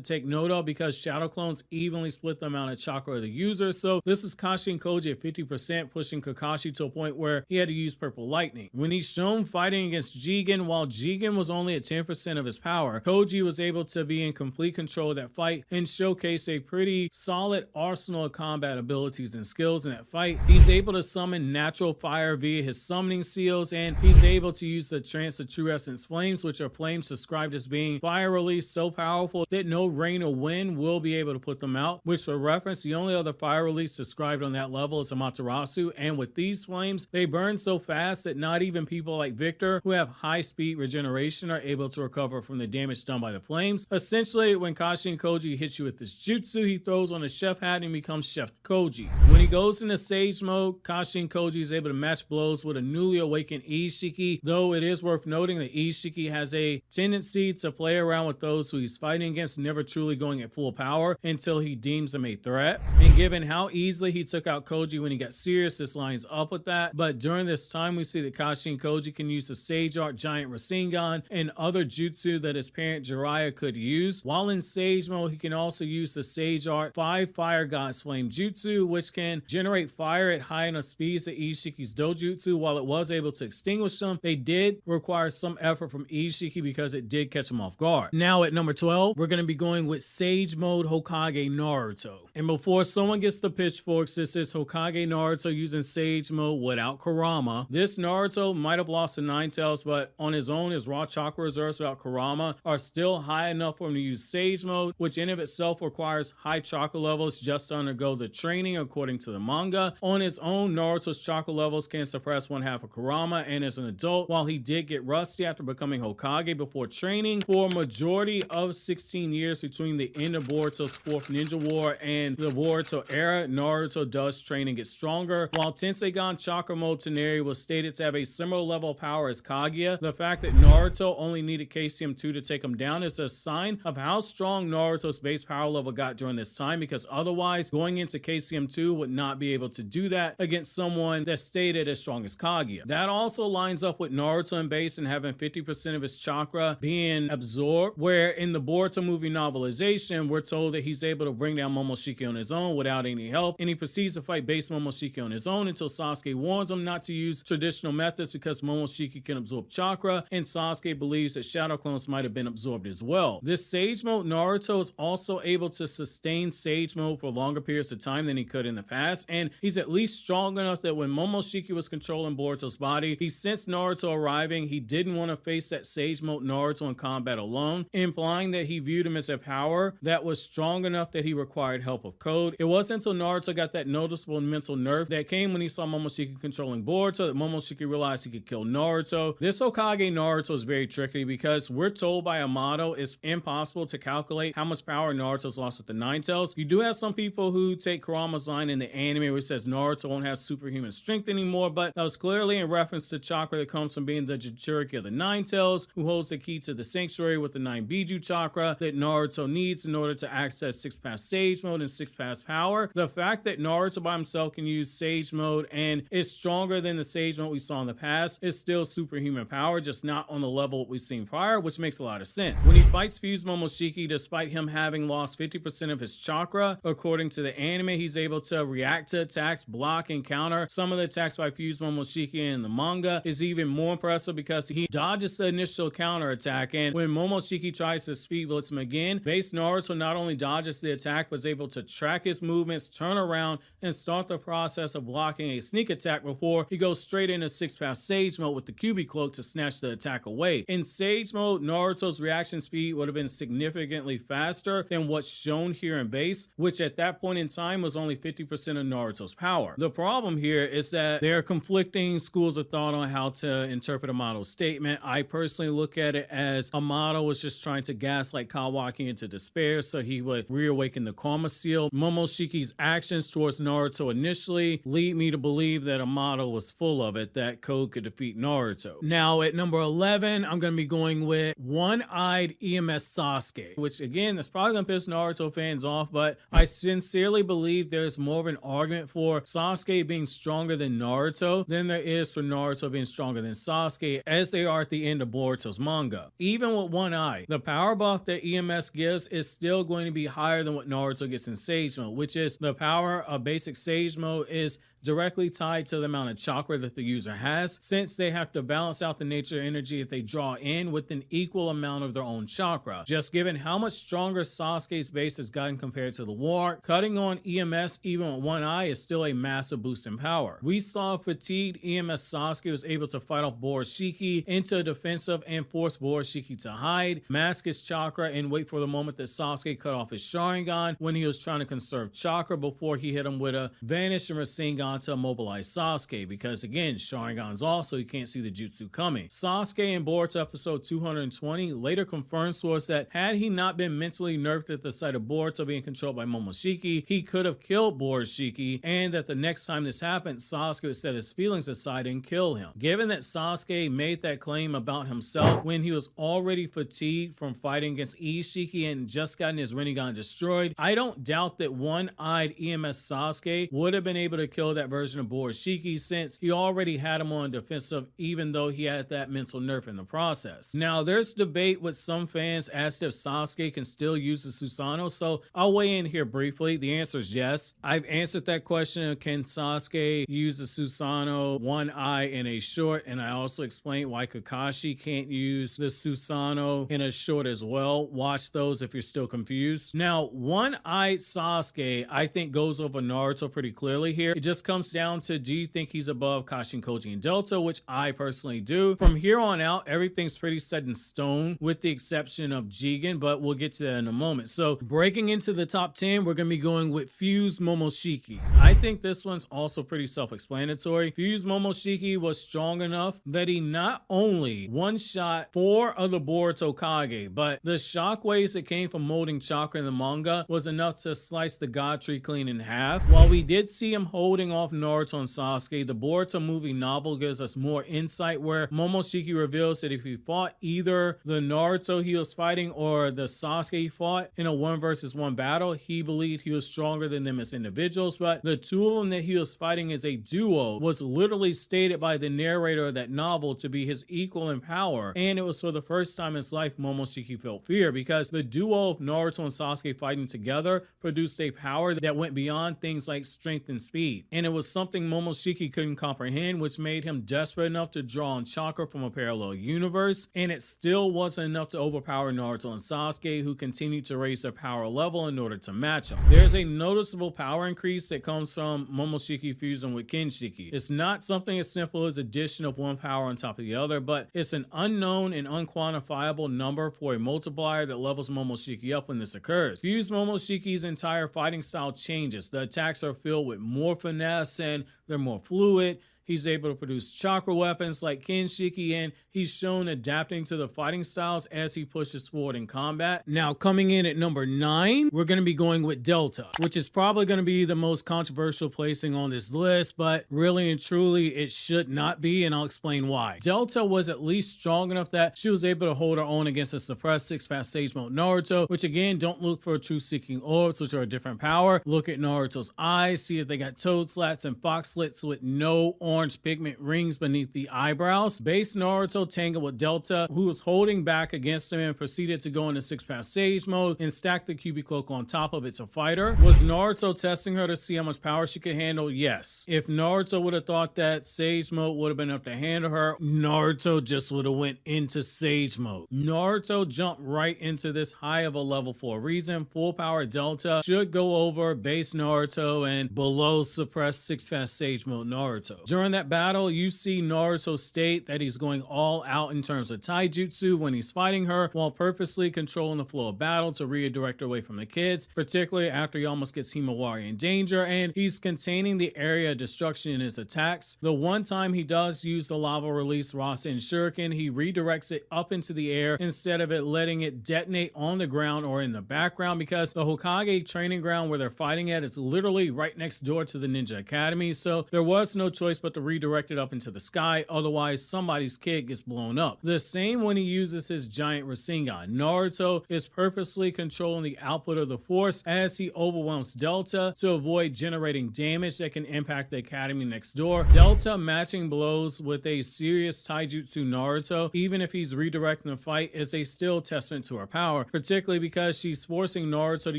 take note of because shadow clones evenly split the amount of chakra of the user. So this is Kashin Koji at 50%, pushing Kakashi to a point where he had to use purple lightning. When he's shown fighting against Jigen, while Jigen was only at 10% of his power, Koji was able to be in complete control of that fight and showcase a pretty solid arsenal of combat abilities and skills in that fight. He's able to summon natural fire via his summoning seals, and he's able to use the trance of true essence flames, which are flames described as being fire release so powerful that no rain or wind will be able to put them out, which for reference, the only other fire release described on that level is Amaterasu, and with these flames, they burn so fast that not even people like Victor, who have high speed regeneration, are able to recover from the damage done by the flames. Essentially, when Kashin Koji hits you with this jutsu, he throws on a chef hat and becomes Chef Koji. When he goes into Sage Mode, Kashin Koji is able to match blows with a newly awakened Isshiki, though it is worth noting that Isshiki has a tendency to play around with those who he's fighting against, never truly going at full power until he deems them a threat. And given how easily he took out Koji when he got serious, this lines up with that. But during this time, we see that Kashin Koji can use the Sage Art Giant Rasengan and other jutsu that his parent Jiraiya could use. While in Sage Mode, he can also use the Sage Art 5 Fire God's Flame Jutsu, which can generate fire at high enough speeds that Isshiki's Dojutsu, while it was able to extinguish them, they did require some effort from Isshiki because it did catch him off guard. Now at number 12, we're going to be going with Sage Mode Hokage Naruto. And before someone gets the pitchforks, this is Hokage Naruto using Sage Mode without Kurama. This Naruto might have lost to Nine Tails, but on his own, his raw chakra reserves without Kurama are still high enough for him to use Sage Mode, which in of itself requires high chakra levels just to undergo the training according to the manga. On his own, Naruto's chakra levels can suppress 1/2 of Kurama, and as an adult, while he did get rusty after becoming Hokage before training for a majority of 16 years between the end of Boruto's 4th Ninja War and the Boruto era, Naruto does train and get stronger. While Tensegan Chakra Mode Toneri was stated to have a similar level of power as Kaguya, the fact that Naruto only needed KCM2 to take him down is a sign of how strong Naruto's base power level got during this time, because otherwise going into KCM2 would not be able to do that against someone that's stated as strong as Kaguya. That also lines up with Naruto in base and having 50% of his chakra being absorbed, where in the Boruto movie novelization, we're told that he's able to bring down Momoshiki on his own without any help, and he proceeds to fight base Momoshiki on his own until Sasuke warns him not to use traditional methods because Momoshiki can absorb chakra, and Sasuke believes that shadow clones might have been absorbed as well. This Sage Mode Naruto is also able to sustain Sage Mode for longer periods of time than he could in the past, and he's at least strong enough that when Momoshiki was controlling Boruto's body, he sensed Naruto arriving. He didn't want to face that Sage Mode Naruto in combat alone, implying that he viewed him as a power that was strong enough that he required help of Code. It wasn't until Naruto got that noticeable mental nerf that came when he saw Momoshiki controlling Boruto that Momoshiki realized he could kill Naruto. This Hokage Naruto is very tricky because we're told by Amato it's impossible to calculate how much power Naruto's lost with the Nine Tails. You do have some people who take Kurama's line in the anime where it says Naruto won't have superhuman strength anymore, but that was clearly in reference to chakra that comes from being the Jinchuriki of the Nine Tails, who holds the key to the sanctuary with the 9 Biju chakra that Naruto needs in order to access 6-pass Sage Mode and 6-pass power. The fact that Naruto by himself can use Sage Mode and is stronger than the Sage Mode we saw in the past is still superhuman power, just not on the level we've seen prior, which makes a lot of sense. When he fights Fused Momoshiki, despite him having lost 50% of his chakra, according to the anime, he's able to react to attacks, block, and counter some of the attacks by Fused Momoshiki. In the manga is even more impressive because he dodges the initial counter attack, and when Momoshiki tries to speed blitz him again, base Naruto not only dodges the attack but is able to track his movements, turn around, and start the process of blocking a sneak attack before he goes straight into 6-pass Sage Mode with the QB cloak to snatch the attack away. In Sage Mode, Naruto's reaction speed would have been significantly faster than what's shown here in base, which at that point in time was only 50% of Naruto's power. The problem here is that there are conflicting schools of thought on how to interpret Amato's statement. I personally look at it as Amato was just trying to gaslight Kawaki into despair so he would reawaken the Karma Seal. Momoshiki's actions towards Naruto initially lead me to believe that Amato was full of it, that Code could defeat Naruto. Now at number 11, I'm going to be going with One-Eyed EMS Sasuke, which again, that's probably going to piss Naruto fans off, but I sincerely believe there's more of an argument for Sasuke being stronger than Naruto than there is for Naruto being stronger than Sasuke, as they are at the end of Boruto's manga. Even with One Eye, the power buff that EMS gives is still going to be higher than what Naruto gets in Sage Mode, which is the power of basic Sage Mode is directly tied to the amount of chakra that the user has, since they have to balance out the nature energy that they draw in with an equal amount of their own chakra. Just given how much stronger Sasuke's base has gotten compared to the war, cutting on EMS even with One Eye is still a massive boost in power. We saw fatigued EMS Sasuke was able to fight off BoruShiki into a defensive and force BoruShiki to hide, mask his chakra, and wait for the moment that Sasuke cut off his Sharingan when he was trying to conserve chakra before he hit him with a Vanish and Rasengan to immobilize Sasuke, because again, Sharingan's off so you can't see the jutsu coming. Sasuke in Boruto episode 220 later confirms to us that had he not been mentally nerfed at the sight of Boruto being controlled by Momoshiki, he could have killed BoruShiki, and that the next time this happened, Sasuke would set his feelings aside and kill him. Given that Sasuke made that claim about himself when he was already fatigued from fighting against Isshiki and just gotten his Rinnegan destroyed, I don't doubt that One-Eyed EMS Sasuke would have been able to kill that version of BoruShiki, since he already had him on defensive even though he had that mental nerf in the process. Now there's debate with some fans as to if Sasuke can still use the Susanoo, so I'll weigh in here briefly. The answer is yes. I've answered that question, can Sasuke use the Susanoo One Eye in a short, and I also explained why Kakashi can't use the Susanoo in a short as well. Watch those if you're still confused. Now One-Eyed Sasuke I think goes over Naruto pretty clearly here. It just comes down to, do you think he's above Kashin, Koji, and Delta, which I personally do. From here on out, everything's pretty set in stone with the exception of Jigen, but we'll get to that in a moment. So breaking into the top 10, we're going to be going with Fused Momoshiki. I think this one's also pretty self-explanatory. Fused Momoshiki was strong enough that he not only one-shot 4 of the Boruto Kage, but the shockwaves that came from molding chakra in the manga was enough to slice the god tree clean in half. While we did see him holding off Naruto and Sasuke, the Boruto movie novel gives us more insight where Momoshiki reveals that if he fought either the Naruto he was fighting or the Sasuke he fought in a 1-versus-1 battle, he believed he was stronger than them as individuals, but the two of them that he was fighting as a duo was literally stated by the narrator of that novel to be his equal in power, and it was for the first time in his life Momoshiki felt fear because the duo of Naruto and Sasuke fighting together produced a power that went beyond things like strength and speed, and it was something Momoshiki couldn't comprehend, which made him desperate enough to draw on chakra from a parallel universe, and it still wasn't enough to overpower Naruto and Sasuke, who continued to raise their power level in order to match him. There's a noticeable power increase that comes from Momoshiki fusing with Kinshiki. It's not something as simple as addition of one power on top of the other, but it's an unknown and unquantifiable number for a multiplier that levels Momoshiki up when this occurs. Fused Momoshiki's entire fighting style changes. The attacks are filled with more finesse and they're more fluid. He's able to produce chakra weapons like Kinshiki, and he's shown adapting to the fighting styles as he pushes forward in combat. Now, coming in at number 9, we're going to be going with Delta, which is probably going to be the most controversial placing on this list, but really and truly it should not be, and I'll explain why. Delta was at least strong enough that she was able to hold her own against a suppressed 6-pass Sage Mode Naruto, which again, don't look for truth-seeking orbs, which are a different power. Look at Naruto's eyes, see if they got toad slats and fox slits with no orange pigment rings beneath the eyebrows. Base Naruto tangled with Delta, who was holding back against him and proceeded to go into 6-pass Sage Mode and stack the Kyuubi Cloak on top of it to fight her. Was Naruto testing her to see how much power she could handle? Yes. If Naruto would have thought that Sage Mode would have been enough to handle her, Naruto just would have went into Sage Mode. Naruto jumped right into this high of a level for a reason. Full power Delta should go over base Naruto and below suppressed 6-pass Sage Mode Naruto. During that battle, you see Naruto state that he's going all out in terms of taijutsu when he's fighting her, while purposely controlling the flow of battle to redirect her away from the kids, particularly after he almost gets Himawari in danger, and he's containing the area of destruction in his attacks. The one time he does use the lava release Rasen Shuriken, he redirects it up into the air instead of it letting it detonate on the ground or in the background, because the Hokage training ground where they're fighting at is literally right next door to the Ninja Academy, so there was no choice but to redirect it up into the sky, otherwise somebody's kid gets blown up. The same when he uses his giant Rasengan. Naruto is purposely controlling the output of the force as he overwhelms Delta to avoid generating damage that can impact the academy next door. Delta matching blows with a serious taijutsu Naruto, even if he's redirecting the fight, is a still testament to her power, particularly because she's forcing Naruto to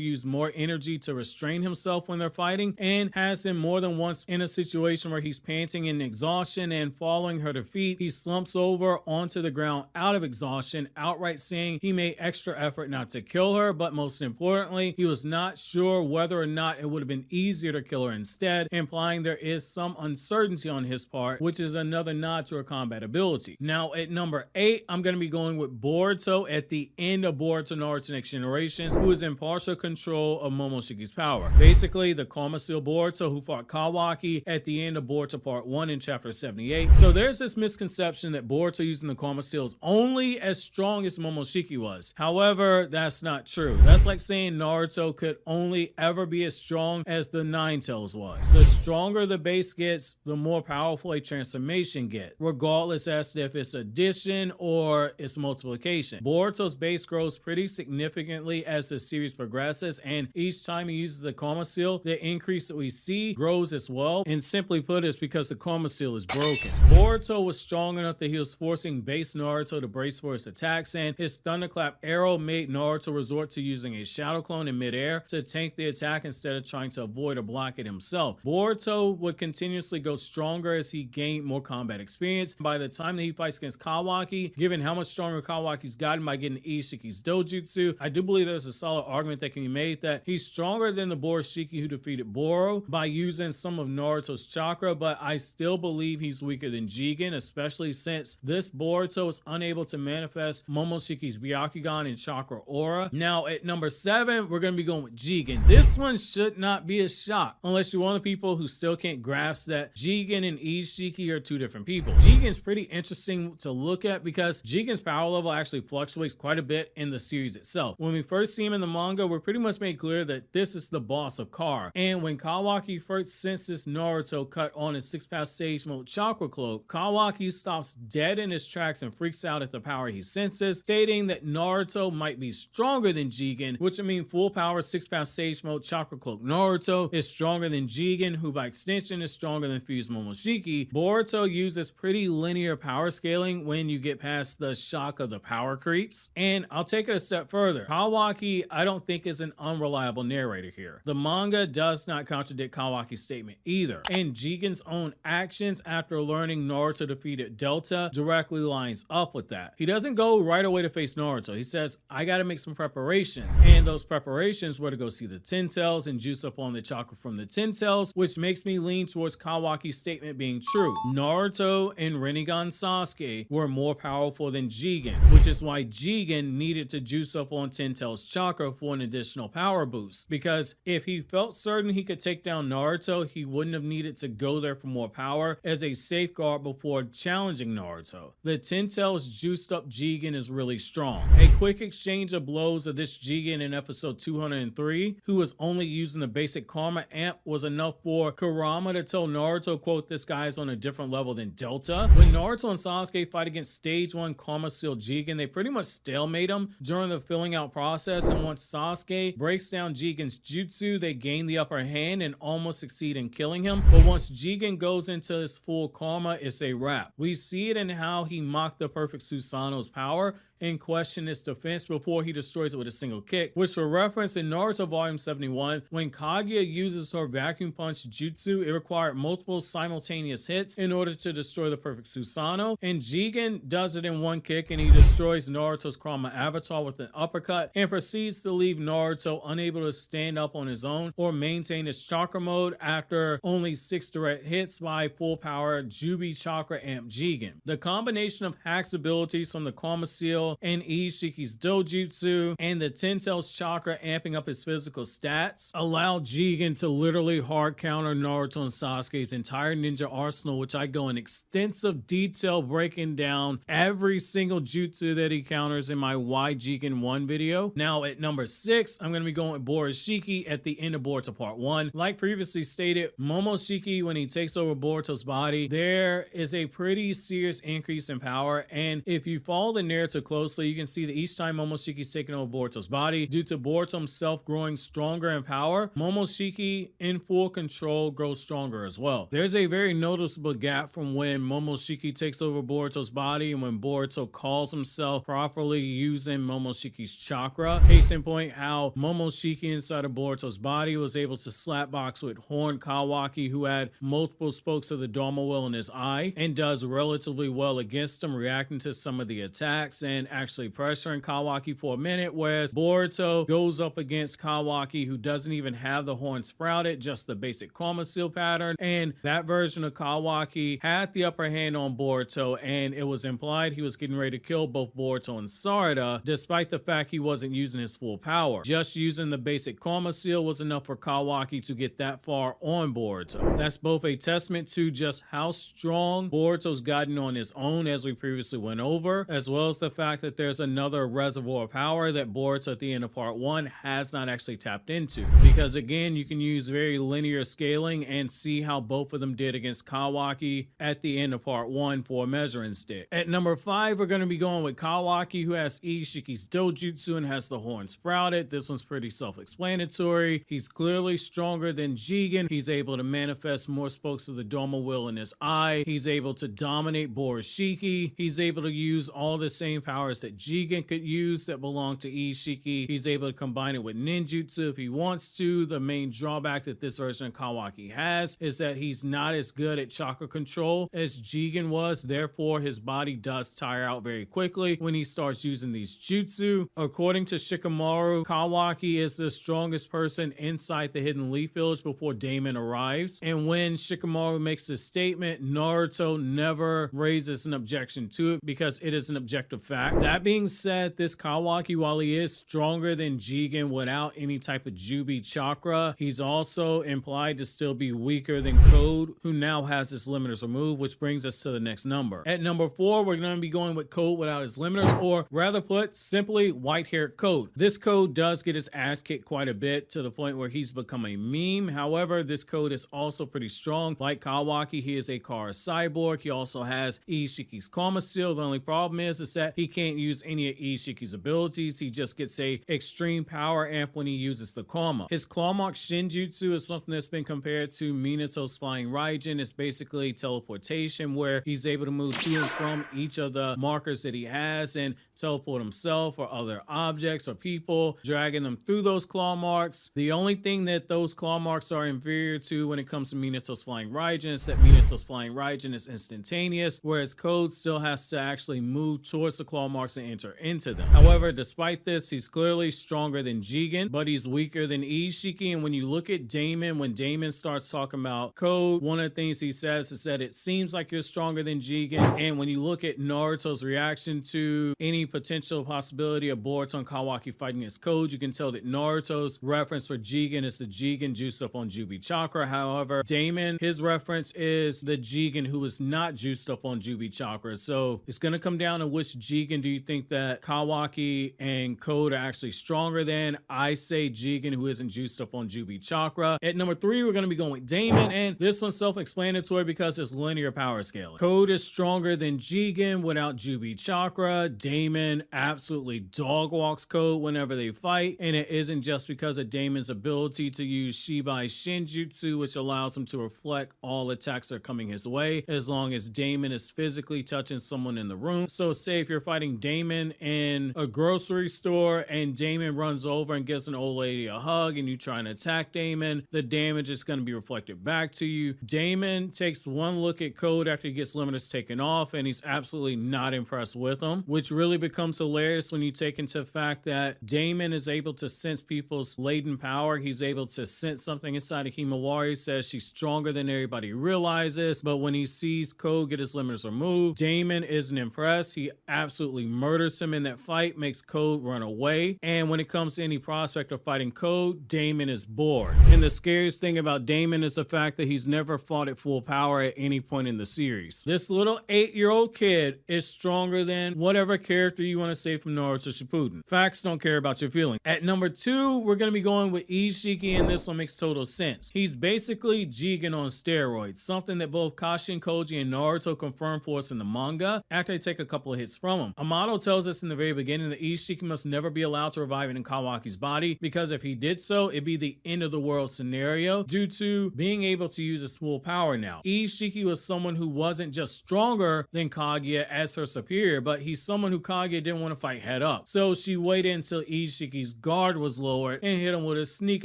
use more energy to restrain himself when they're fighting, and has him more than once in a situation where he's panting in exhaustion, and following her defeat, he slumps over onto the ground out of exhaustion, outright saying he made extra effort not to kill her, but most importantly, he was not sure whether or not it would have been easier to kill her instead, implying there is some uncertainty on his part, which is another nod to her combat ability. Now, at number 8, I'm going to be going with Boruto at the end of Boruto Naruto Next Generations, who is in partial control of Momoshiki's power. Basically, the Karma Seal Boruto who fought Kawaki at the end of Boruto Part 1 in Chapter 78. So there's this misconception that Boruto using the Karma Seal is only as strong as Momoshiki was. However, that's not true. That's like saying Naruto could only ever be as strong as the Nine Tails was. The stronger the base gets, the more powerful a transformation gets, regardless as to if it's addition or it's multiplication. Boruto's base grows pretty significantly as the series progresses, and each time he uses the Karma Seal, the increase that we see grows as well. And simply put, it's because the Karma Seal is broken. Boruto was strong enough that he was forcing base Naruto to brace for his attacks, and his Thunderclap arrow made Naruto resort to using a Shadow Clone in midair to tank the attack instead of trying to avoid or block it himself. Boruto would continuously go stronger as he gained more combat experience. By the time that he fights against Kawaki, given how much stronger Kawaki's gotten by getting Isshiki's Dojutsu, I do believe there's a solid argument that can be made that he's stronger than the BoruShiki who defeated Boro by using some of Naruto's chakra, but I still believe he's weaker than Jigen, especially since this Boruto is unable to manifest Momoshiki's Byakugan and Chakra Aura. Now at number 7, we're going to be going with Jigen. This one should not be a shock, unless you're one of the people who still can't grasp that Jigen and Isshiki are two different people. Jigen's pretty interesting to look at because Jigen's power level actually fluctuates quite a bit in the series itself. When we first see him in the manga, we're pretty much made clear that this is the boss of Kar. And when Kawaki first senses Naruto cut on his 6-pass Sage Mode Chakra Cloak, Kawaki stops dead in his tracks and freaks out at the power he senses, stating that Naruto might be stronger than Jigen, which would mean full power 6-pass Sage Mode Chakra Cloak Naruto is stronger than Jigen, who by extension is stronger than Fused Momoshiki. Boruto uses pretty linear power scaling when you get past the shock of the power creeps. And I'll take it a step further. Kawaki, I don't think, is an unreliable narrator here. The manga does not contradict Kawaki's statement either. And Jigen's own actions after learning Naruto defeated Delta directly lines up with that. He doesn't go right away to face Naruto. He says, I gotta make some preparations. And those preparations were to go see the Ten Tails and juice up on the chakra from the Ten Tails, which makes me lean towards Kawaki's statement being true. Naruto and Rinnegan Sasuke were more powerful than Jigen, which is why Jigen needed to juice up on Ten Tails chakra for an additional power boost. Because if he felt certain he could take down Naruto, he wouldn't have needed to go there for more power as a safeguard before challenging Naruto. The Ten Tails juiced up Jigen is really strong. A quick exchange of blows of this Jigen in episode 203, who was only using the basic Karma amp, was enough for Kurama to tell Naruto, quote, this guy's on a different level than Delta. When Naruto and Sasuke fight against stage 1 Karma Seal Jigen, they pretty much stalemate him during the filling out process, and once Sasuke breaks down Jigen's jutsu, they gain the upper hand and almost succeed in killing him. But once Jigen goes into his full karma, it's a wrap. We see it in how he mocked the perfect Susanoo's power and question its defense before he destroys it with a single kick, which for reference in Naruto Volume 71, when Kaguya uses her vacuum punch jutsu, it required multiple simultaneous hits in order to destroy the perfect Susanoo, and Jigen does it in one kick and he destroys Naruto's Kurama avatar with an uppercut and proceeds to leave Naruto unable to stand up on his own or maintain his chakra mode after only 6 direct hits by full power Jubi Chakra Amp Jigen. The combination of Hack's abilities from the Karma Seal and Isshiki's Dojutsu and the Ten Tails chakra amping up his physical stats allowed Jigen to literally hard counter Naruto and Sasuke's entire ninja arsenal, which I go in extensive detail breaking down every single jutsu that he counters in my Why Jigen 1 video. Now at number 6, I'm going to be going with BoruShiki at the end of Boruto Part 1. Like previously stated, Momoshiki, when he takes over Boruto's body, there is a pretty serious increase in power, and if you follow the narrative closely, you can see that each time Momoshiki's taken over Boruto's body, due to Boruto himself growing stronger in power, Momoshiki in full control grows stronger as well. There's a very noticeable gap from when Momoshiki takes over Boruto's body and when Boruto calls himself properly using Momoshiki's chakra. Case in point, how Momoshiki inside of Boruto's body was able to slapbox with Horn Kawaki, who had multiple spokes of the Dharma Wheel in his eye, and does relatively well against him, reacting to some of the attacks and actually pressuring Kawaki for a minute, whereas Boruto goes up against Kawaki, who doesn't even have the horn sprouted, just the basic Karma Seal pattern, and that version of Kawaki had the upper hand on Boruto, and it was implied he was getting ready to kill both Boruto and Sarada, despite the fact he wasn't using his full power. Just using the basic Karma Seal was enough for Kawaki to get that far on Boruto. That's both a testament to just how strong Boruto's gotten on his own, as we previously went over, as well as the fact that there's another reservoir of power that Boruto at the end of Part 1 has not actually tapped into. Because again, you can use very linear scaling and see how both of them did against Kawaki at the end of Part 1 for a measuring stick. At number 5, we're going to be going with Kawaki, who has Isshiki's Dojutsu and has the horn sprouted. This one's pretty self-explanatory. He's clearly stronger than Jigen. He's able to manifest more spokes of the Dharma Wheel in his eye. He's able to dominate BoruShiki. He's able to use all the same power powers that Jigen could use that belong to Isshiki. He's able to combine it with ninjutsu if he wants to. The main drawback that this version of Kawaki has is that he's not as good at chakra control as Jigen was, therefore his body does tire out very quickly when he starts using these jutsu. According to Shikamaru, Kawaki is the strongest person inside the Hidden Leaf Village before Daemon arrives, and when Shikamaru makes this statement, Naruto never raises an objection to it because it is an objective fact. That being said, this Kawaki, while he is stronger than Jigen without any type of Jubi chakra, he's also implied to still be weaker than Code, who now has his limiters removed, which brings us to the next number. At number 4, we're going to be going with Code without his limiters, or rather put simply, white-haired Code. This Code does get his ass kicked quite a bit to the point where he's become a meme. However, this Code is also pretty strong. Like Kawaki, he is a Kara cyborg. He also has Isshiki's Karma Seal. The only problem is that he can't use any of Isshiki's abilities. He just gets a extreme power amp when he uses the Karma. His Claw Mark Shinjutsu is something that's been compared to Minato's Flying Raijin. It's basically teleportation, where he's able to move to and from each of the markers that he has and teleport himself or other objects or people, dragging them through those claw marks. The only thing that those claw marks are inferior to when it comes to Minato's Flying Raijin is that Minato's Flying Raijin is instantaneous, whereas Code still has to actually move towards the claw marks and enter into them. However, despite this, he's clearly stronger than Jigen, but he's weaker than Isshiki. And when you look at Daemon, when Daemon starts talking about Code, one of the things he says is that it seems like you're stronger than Jigen. And when you look at Naruto's reaction to any potential possibility of Boruto and Kawaki fighting as Code, you can tell that Naruto's reference for Jigen is the Jigen juiced up on Jubi Chakra. However, Daemon, his reference is the Jigen who is not juiced up on Jubi Chakra. So it's going to come down to which Jigen do you think that Kawaki and Code are actually stronger than. I say Jigen, who isn't juiced up on Jubi Chakra. At number 3, we're going to be going with Daemon, and this one's self-explanatory because it's linear power scaling. Code is stronger than Jigen without Jubi Chakra. Daemon absolutely dog walks Code whenever they fight, and it isn't just because of Daemon's ability to use Shibai's Shinjutsu, which allows him to reflect all attacks that are coming his way as long as Daemon is physically touching someone in the room. So say if you're fighting Daemon in a grocery store and Daemon runs over and gives an old lady a hug and you try and attack Daemon, the damage is going to be reflected back to you. Daemon takes one look at Code after he gets limiters taken off, and he's absolutely not impressed with him, which really becomes hilarious when you take into the fact that Daemon is able to sense people's latent power. He's able to sense something inside of Himawari, says she's stronger than everybody realizes, but when he sees Code get his limiters removed, Daemon isn't impressed. He absolutely murders him in that fight, makes Code run away, and when it comes to any prospect of fighting Code, Daemon is bored. And the scariest thing about Daemon is the fact that he's never fought at full power at any point in the series. This little 8-year-old kid is stronger than whatever character you want to say from Naruto Shippuden. Facts don't care about your feelings. At number 2, we're going to be going with Isshiki, and this one makes total sense. He's basically Jigen on steroids, something that both Kashin, Koji, and Naruto confirmed for us in the manga after they take a couple of hits from him. Amato tells us in the very beginning that Isshiki must never be allowed to revive in Kawaki's body, because if he did so, it'd be the end of the world scenario due to being able to use his full power now. Isshiki was someone who wasn't just stronger than Kaguya as her superior, but he's someone who Kaguya didn't want to fight head up. So she waited until Isshiki's guard was lowered and hit him with a sneak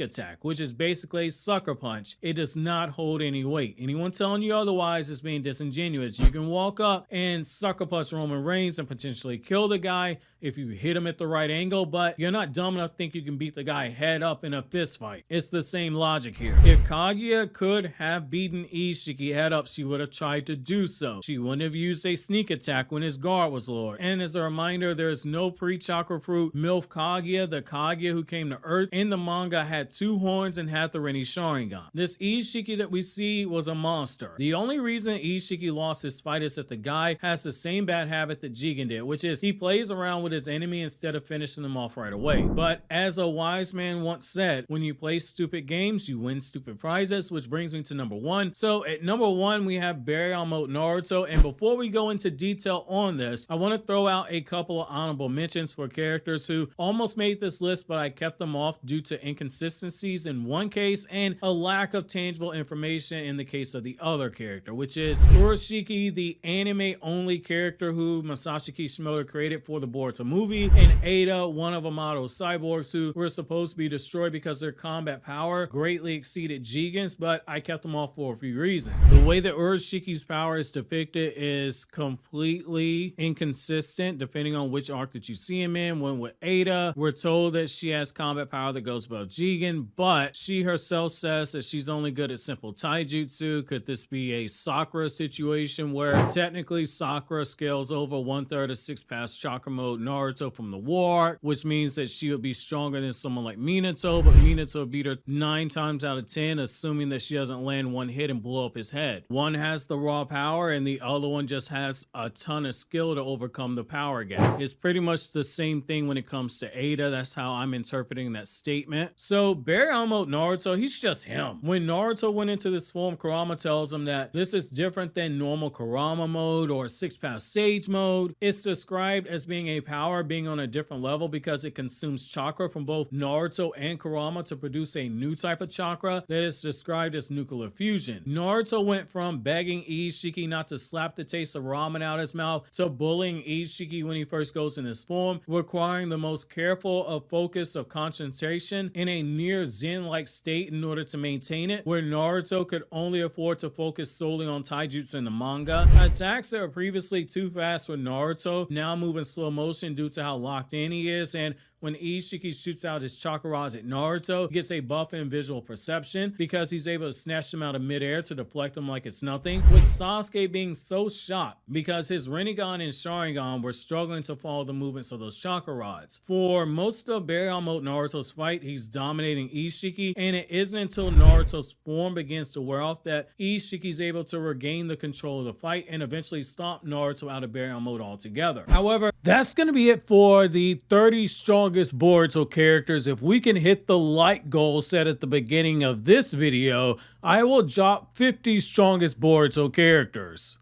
attack, which is basically a sucker punch. It does not hold any weight. Anyone telling you otherwise is being disingenuous. You can walk up and sucker punch Roman Reigns and potentially kill the guy if you hit him at the right angle, but you're not dumb enough to think you can beat the guy head up in a fist fight. It's the same logic here. If Kaguya could have beaten Isshiki head up, she would have tried to do so. She wouldn't have used a sneak attack when his guard was lowered. And as a reminder, there is no pre-chakra fruit MILF Kaguya. The Kaguya who came to Earth in the manga had 2 horns and had the Rinne Sharingan. This Isshiki that we see was a monster. The only reason Isshiki lost his fight is that the guy has the same bad habit that Jigen did, which is he plays around with his enemy instead of finishing them off right away. But as a wise man once said, when you play stupid games, you win stupid prizes, which brings me to number 1. So at number 1, we have Baryon Mode Naruto. And before we go into detail on this, I want to throw out a couple of honorable mentions for characters who almost made this list, but I kept them off due to inconsistencies in one case and a lack of tangible information in the case of the other character, which is Urashiki, the anime only character who Masashi Kishimoto Morimoto created for the Boruto movie, and Ada, one of Amato's cyborgs who were supposed to be destroyed because their combat power greatly exceeded Jigen's, but I kept them off for a few reasons. The way that Urashiki's power is depicted is completely inconsistent depending on which arc that you see him in. When with Ada, we're told that she has combat power that goes above Jigen, but she herself says that she's only good at simple taijutsu. Could this be a Sakura situation where technically Sakura scales over 1/3 of 6-pass chakra mode Naruto from the war, which means that she would be stronger than someone like Minato, but Minato beat her 9 times out of 10, assuming that she doesn't land one hit and blow up his head. One has the raw power and the other one just has a ton of skill to overcome the power gap. It's pretty much the same thing when it comes to Ada. That's how I'm interpreting that statement. So Baryon mode Naruto, he's just him. When Naruto went into this form, Kurama tells him that this is different than normal Kurama mode or 6-pass Sage mode. It's described as being a power being on a different level because it consumes chakra from both Naruto and Kurama to produce a new type of chakra that is described as nuclear fusion. Naruto went from begging Isshiki not to slap the taste of ramen out his mouth to bullying Isshiki when he first goes in this form, requiring the most careful of focus of concentration in a near Zen-like state in order to maintain it, where Naruto could only afford to focus solely on taijutsu in the manga. Attacks that were previously too fast for Naruto now move in slow motion due to how locked in he is, and when Isshiki shoots out his chakra rods at Naruto, he gets a buff in visual perception because he's able to snatch them out of midair to deflect them like it's nothing, with Sasuke being so shocked because his Rinnegan and Sharingan were struggling to follow the movements of those chakra rods. For most of Baryon mode Naruto's fight, he's dominating Isshiki, and it isn't until Naruto's form begins to wear off that Ishiki's able to regain the control of the fight and eventually stomp Naruto out of Baryon mode altogether. However, that's going to be it for the 30 strongest Boruto characters. If we can hit the like goal set at the beginning of this video, I will drop 50 strongest Boruto characters.